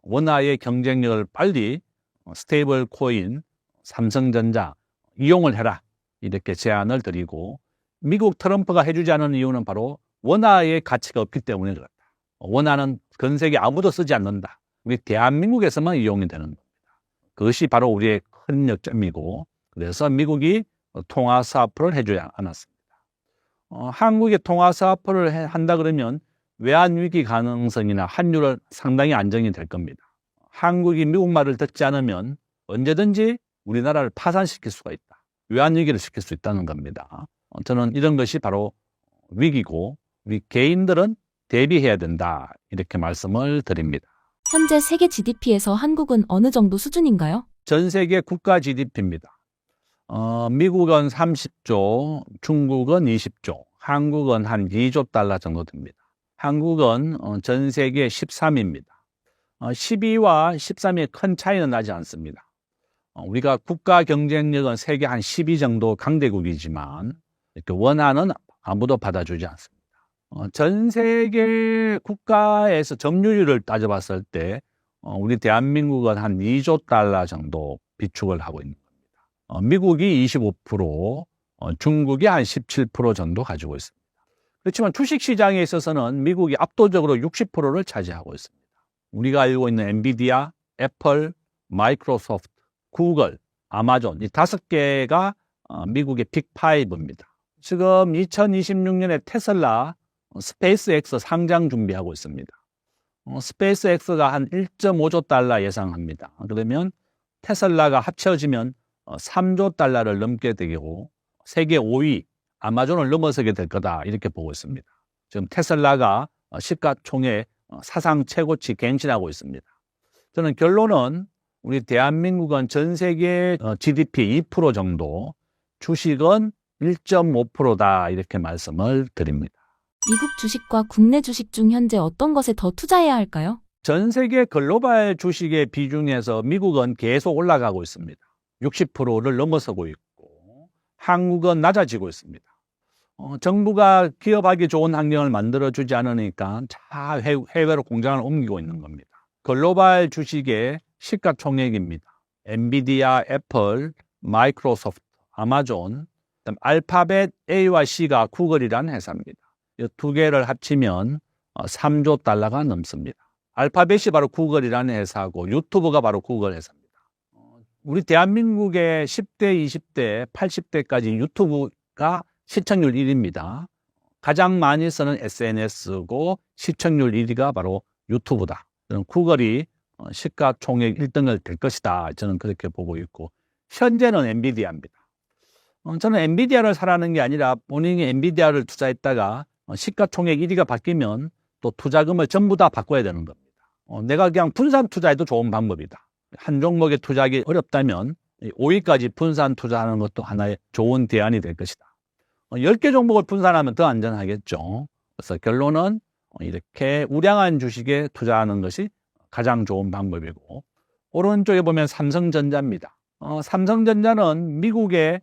원화의 경쟁력을 빨리 스테이블 코인, 삼성전자 이용을 해라, 이렇게 제안을 드리고, 미국 트럼프가 해주지 않은 이유는 바로 원화의 가치가 없기 때문에 그렇다. 원화는 전 세계 아무도 쓰지 않는다. 우리 대한민국에서만 이용이 되는 겁니다. 그것이 바로 우리의 큰 역점이고, 그래서 미국이 통화사업을 해주지 않았습니다. 한국이 통화사업을 한다 그러면 외환위기 가능성이나 환율은 상당히 안정이 될 겁니다. 한국이 미국 말을 듣지 않으면 언제든지 우리나라를 파산시킬 수가 있다. 외환위기를 시킬 수 있다는 겁니다. 저는 이런 것이 바로 위기고 우리 개인들은 대비해야 된다, 이렇게 말씀을 드립니다. 현재 세계 GDP에서 한국은 어느 정도 수준인가요? 전 세계 국가 GDP입니다. 미국은 30조, 중국은 20조, 한국은 한 2조 달러 정도 됩니다. 한국은 전 세계 13위입니다. 12위와 13위의 큰 차이는 나지 않습니다. 우리가 국가 경쟁력은 세계 한 10위 정도 강대국이지만 이렇게 원화는 아무도 받아주지 않습니다. 전 세계 국가에서 점유율을 따져봤을 때 우리 대한민국은 한 2조 달러 정도 비축을 하고 있는 겁니다. 미국이 25%, 중국이 한 17% 정도 가지고 있습니다. 그렇지만 주식시장에 있어서는 미국이 압도적으로 60%를 차지하고 있습니다. 우리가 알고 있는 엔비디아, 애플, 마이크로소프트, 구글, 아마존 이 5개가 미국의 빅5입니다. 지금 2026년에 테슬라, 스페이스X 상장 준비하고 있습니다. 스페이스X가 한 1.5조 달러 예상합니다. 그러면 테슬라가 합쳐지면 3조 달러를 넘게 되고 세계 5위 아마존을 넘어서게 될 거다 이렇게 보고 있습니다. 지금 테슬라가 시가총액 사상 최고치 갱신하고 있습니다. 저는 결론은 우리 대한민국은 전 세계 GDP 2% 정도, 주식은 1.5%다 이렇게 말씀을 드립니다. 미국 주식과 국내 주식 중 현재 어떤 것에 더 투자해야 할까요? 전 세계 글로벌 주식의 비중에서 미국은 계속 올라가고 있습니다. 60%를 넘어서고 있고 한국은 낮아지고 있습니다. 정부가 기업하기 좋은 환경을 만들어주지 않으니까 다 해외로 공장을 옮기고 있는 겁니다. 글로벌 주식의 시가총액입니다. 엔비디아, 애플, 마이크로소프트, 아마존, 그다음 알파벳 A와 C가 구글이라는 회사입니다. 이 두 개를 합치면 3조 달러가 넘습니다. 알파벳이 바로 구글이라는 회사고 유튜브가 바로 구글 회사입니다. 우리 대한민국의 10대, 20대, 80대까지 유튜브가 시청률 1위입니다. 가장 많이 쓰는 SNS고 시청률 1위가 바로 유튜브다. 저는 구글이 시가총액 1등을 될 것이다. 저는 그렇게 보고 있고 현재는 엔비디아입니다. 저는 엔비디아를 사라는 게 아니라 본인이 엔비디아를 투자했다가 시가총액 1위가 바뀌면 또 투자금을 전부 다 바꿔야 되는 겁니다. 내가 그냥 분산 투자해도 좋은 방법이다. 한 종목에 투자하기 어렵다면 5위까지 분산 투자하는 것도 하나의 좋은 대안이 될 것이다. 10개 종목을 분산하면 더 안전하겠죠. 그래서 결론은 이렇게 우량한 주식에 투자하는 것이 가장 좋은 방법이고 오른쪽에 보면 삼성전자입니다. 삼성전자는 미국의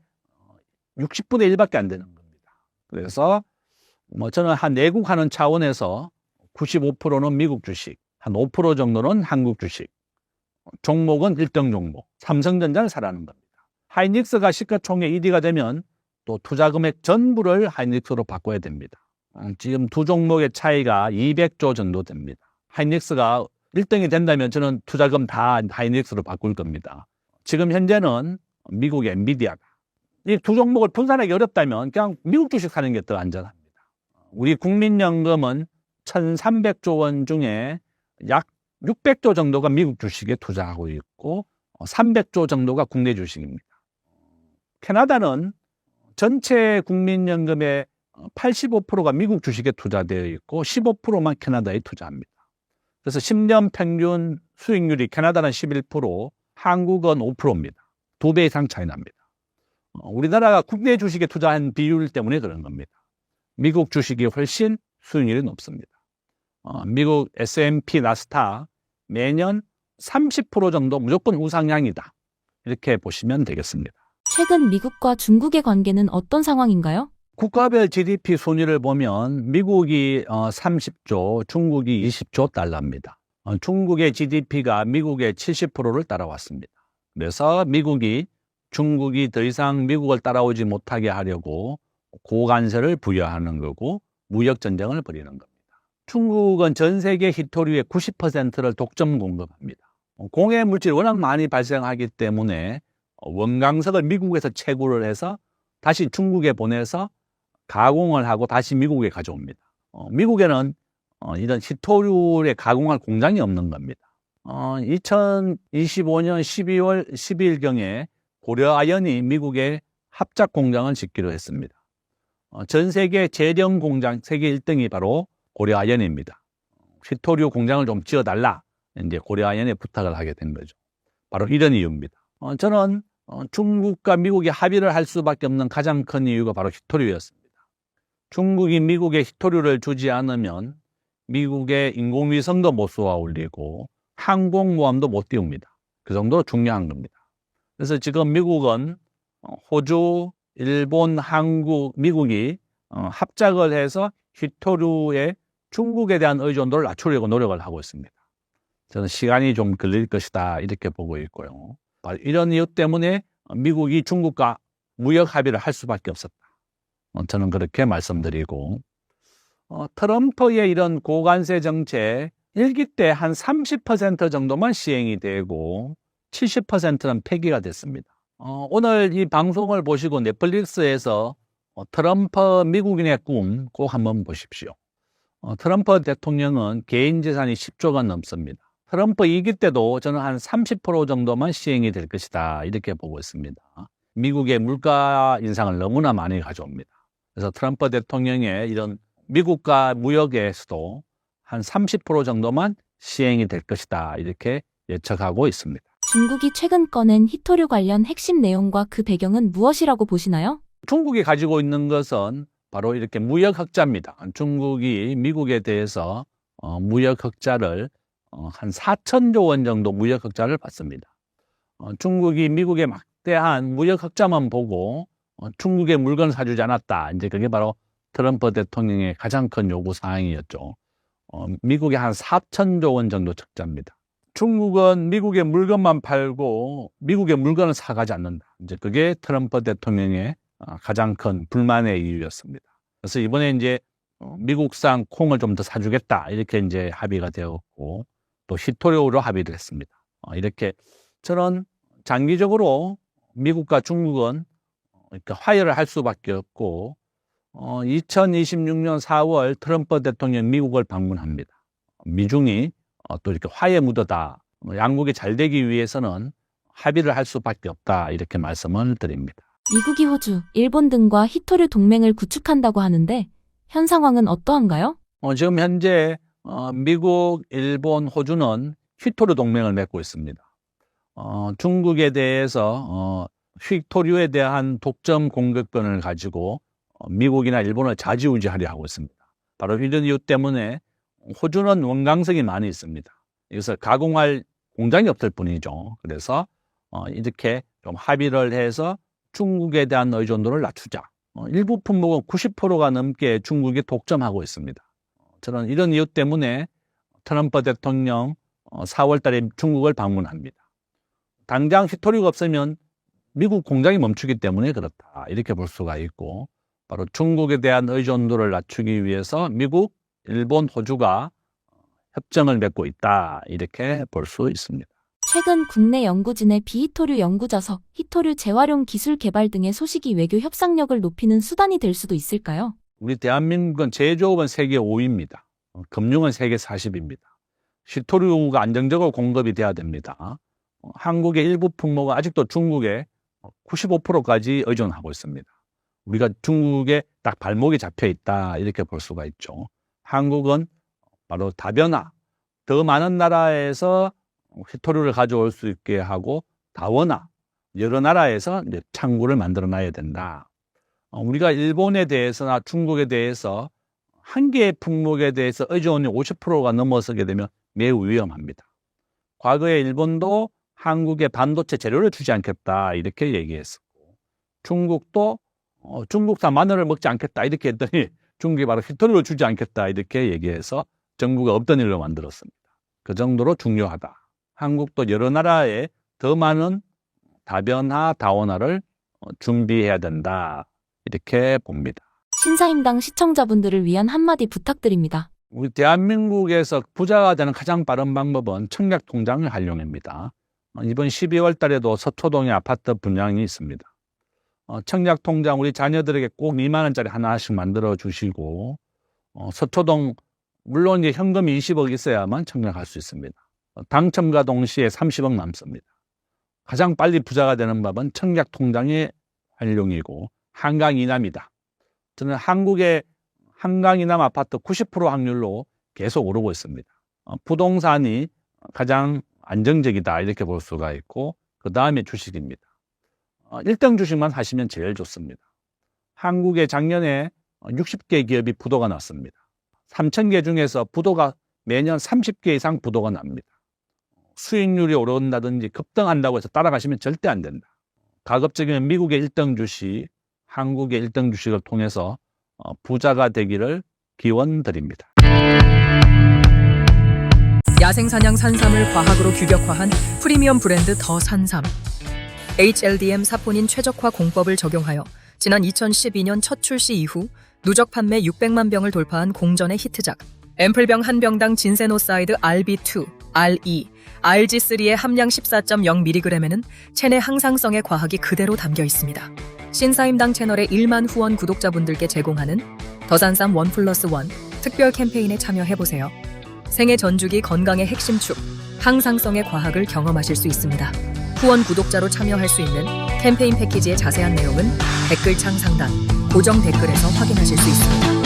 60분의 1밖에 안 되는 겁니다. 그래서 저는 한 내국하는 차원에서 95%는 미국 주식, 한 5% 정도는 한국 주식, 종목은 1등 종목, 삼성전자를 사라는 겁니다. 하이닉스가 시가총액 1위가 되면 또 투자금액 전부를 하이닉스로 바꿔야 됩니다. 지금 두 종목의 차이가 200조 정도 됩니다. 하이닉스가 1등이 된다면 저는 투자금 다 하이닉스로 바꿀 겁니다. 지금 현재는 미국의 엔비디아다. 이 두 종목을 분산하기 어렵다면 그냥 미국 주식 사는 게 더 안전합니다. 우리 국민연금은 1,300조 원 중에 약 600조 정도가 미국 주식에 투자하고 있고 300조 정도가 국내 주식입니다. 캐나다는 전체 국민연금의 85%가 미국 주식에 투자되어 있고 15%만 캐나다에 투자합니다. 그래서 10년 평균 수익률이 캐나다는 11%, 한국은 5%입니다. 2배 이상 차이 납니다. 우리나라가 국내 주식에 투자한 비율 때문에 그런 겁니다. 미국 주식이 훨씬 수익률이 높습니다. 미국 S&P 나스닥 매년 30% 정도 무조건 우상향이다. 이렇게 보시면 되겠습니다. 최근 미국과 중국의 관계는 어떤 상황인가요? 국가별 GDP 순위를 보면 미국이 30조, 중국이 20조 달러입니다. 중국의 GDP가 미국의 70%를 따라왔습니다. 그래서 미국이 중국이 더 이상 미국을 따라오지 못하게 하려고 고관세를 부여하는 거고 무역 전쟁을 벌이는 겁니다. 중국은 전 세계 히토류의 90%를 독점 공급합니다. 공해 물질이 워낙 많이 발생하기 때문에 원광석을 미국에서 채굴을 해서 다시 중국에 보내서 가공을 하고 다시 미국에 가져옵니다. 미국에는 이런 히토류의 가공할 공장이 없는 겁니다. 2025년 12월 12일경에 고려아연이 미국에 합작 공장을 짓기로 했습니다. 전 세계 제련 공장 세계 1등이 바로 고려아연입니다. 히토류 공장을 좀 지어달라 이제 고려아연에 부탁을 하게 된 거죠. 바로 이런 이유입니다. 저는 중국과 미국이 합의를 할 수밖에 없는 가장 큰 이유가 바로 히토류였습니다. 중국이 미국에 히토류를 주지 않으면 미국의 인공위성도 못 쏘아 올리고 항공모함도 못 띄웁니다. 그 정도로 중요한 겁니다. 그래서 지금 미국은 호주, 일본, 한국, 미국이 합작을 해서 히토류의 중국에 대한 의존도를 낮추려고 노력을 하고 있습니다. 저는 시간이 좀 걸릴 것이다 이렇게 보고 있고요. 이런 이유 때문에 미국이 중국과 무역 합의를 할 수밖에 없었다. 저는 그렇게 말씀드리고, 트럼프의 이런 고관세 정책 1기 때 한 30% 정도만 시행이 되고 70%는 폐기가 됐습니다. 오늘 이 방송을 보시고 넷플릭스에서 트럼프 미국인의 꿈 꼭 한번 보십시오. 트럼프 대통령은 개인 재산이 10조가 넘습니다. 트럼프 2기 때도 저는 한 30% 정도만 시행이 될 것이다, 이렇게 보고 있습니다. 미국의 물가 인상을 너무나 많이 가져옵니다. 그래서 트럼프 대통령의 이런 미국과 무역에서도 한 30% 정도만 시행이 될 것이다, 이렇게 예측하고 있습니다. 중국이 최근 꺼낸 히토류 관련 핵심 내용과 그 배경은 무엇이라고 보시나요? 중국이 가지고 있는 것은 바로 이렇게 무역 흑자입니다. 중국이 미국에 대해서 무역 흑자를 한 4천조 원 정도 무역 흑자를 받습니다. 중국이 미국의 막대한 무역 흑자만 보고 중국의 물건을 사주지 않았다. 이제 그게 바로 트럼프 대통령의 가장 큰 요구 사항이었죠. 미국의 한 4천조 원 정도 적자입니다. 중국은 미국의 물건만 팔고 미국의 물건을 사가지 않는다. 이제 그게 트럼프 대통령의 가장 큰 불만의 이유였습니다. 그래서 이번에 이제 미국산 콩을 좀 더 사주겠다, 이렇게 이제 합의가 되었고, 또 히토류로 합의를 했습니다. 이렇게 저는 장기적으로 미국과 중국은 이렇게 화해를 할 수밖에 없고, 2026년 4월 트럼프 대통령 미국을 방문합니다. 미중이 또 이렇게 화해 무드다, 양국이 잘 되기 위해서는 합의를 할 수밖에 없다, 이렇게 말씀을 드립니다. 미국이 호주, 일본 등과 히토류 동맹을 구축한다고 하는데 현 상황은 어떠한가요? 지금 현재 미국, 일본, 호주는 히토류 동맹을 맺고 있습니다. 중국에 대해서 히토류에 대한 독점 공급권을 가지고 미국이나 일본을 좌지우지하려 하고 있습니다. 바로 이런 이유 때문에 호주는 원강석이 많이 있습니다. 여기서 가공할 공장이 없을 뿐이죠. 그래서 이렇게 좀 합의를 해서 중국에 대한 의존도를 낮추자. 일부 품목은 90%가 넘게 중국이 독점하고 있습니다. 저는 이런 이유 때문에 트럼프 대통령 4월 달에 중국을 방문합니다. 당장 히토류가 없으면 미국 공장이 멈추기 때문에 그렇다, 이렇게 볼 수가 있고, 바로 중국에 대한 의존도를 낮추기 위해서 미국, 일본, 호주가 협정을 맺고 있다, 이렇게 볼 수 있습니다. 최근 국내 연구진의 비히토류 연구자석, 히토류 재활용 기술 개발 등의 소식이 외교 협상력을 높이는 수단이 될 수도 있을까요? 우리 대한민국은 제조업은 세계 5위입니다. 금융은 세계 40위입니다. 히토류가 안정적으로 공급이 돼야 됩니다. 한국의 일부 품목은 아직도 중국에 95%까지 의존하고 있습니다. 우리가 중국에 딱 발목이 잡혀 있다, 이렇게 볼 수가 있죠. 한국은 바로 다변화, 더 많은 나라에서 히토류를 가져올 수 있게 하고 다원화, 여러 나라에서 이제 창구를 만들어 놔야 된다. 우리가 일본에 대해서나 중국에 대해서 한 개의 품목에 대해서 의존이 50%가 넘어서게 되면 매우 위험합니다. 과거에 일본도 한국에 반도체 재료를 주지 않겠다, 이렇게 얘기했었고, 중국도 중국산 마늘을 먹지 않겠다, 이렇게 했더니 중국이 바로 히토류를 주지 않겠다, 이렇게 얘기해서 정부가 없던 일로 만들었습니다. 그 정도로 중요하다. 한국도 여러 나라에 더 많은 다변화, 다원화를 준비해야 된다, 이렇게 봅니다. 신사임당 시청자분들을 위한 한마디 부탁드립니다. 우리 대한민국에서 부자가 되는 가장 빠른 방법은 청약통장을 활용합니다. 이번 12월 달에도 서초동에 아파트 분양이 있습니다. 청약통장 우리 자녀들에게 꼭 2만 원짜리 하나씩 만들어 주시고, 서초동 물론 이제 현금이 20억 있어야만 청약할 수 있습니다. 당첨과 동시에 30억 남습니다. 가장 빨리 부자가 되는 법은 청약통장의 활용이고 한강 이남이다. 저는 한국의 한강 이남 아파트 90% 확률로 계속 오르고 있습니다. 부동산이 가장 안정적이다, 이렇게 볼 수가 있고, 그 다음에 주식입니다. 1등 주식만 하시면 제일 좋습니다. 한국에 작년에 60개 기업이 부도가 났습니다. 3,000개 중에서 부도가 매년 30개 이상 부도가 납니다. 수익률이 오른다든지 급등한다고 해서 따라가시면 절대 안 된다. 가급적이면 미국의 1등 주식, 한국의 1등 주식을 통해서 부자가 되기를 기원드립니다. 야생사냥 산삼을 과학으로 규격화한 프리미엄 브랜드 더 산삼. HLDM 사포닌 최적화 공법을 적용하여 지난 2012년 첫 출시 이후 누적 판매 600만 병을 돌파한 공전의 히트작 앰플병 한 병당 진세노사이드 RB2, RE, RG3의 함량 14.0mg에는 체내 항상성의 과학이 그대로 담겨 있습니다. 신사임당 채널의 1만 후원 구독자분들께 제공하는 더산삼 1+1 특별 캠페인에 참여해보세요. 생애 전주기 건강의 핵심 축, 항상성의 과학을 경험하실 수 있습니다. 후원 구독자로 참여할 수 있는 캠페인 패키지의 자세한 내용은 댓글창 상단 고정 댓글에서 확인하실 수 있습니다.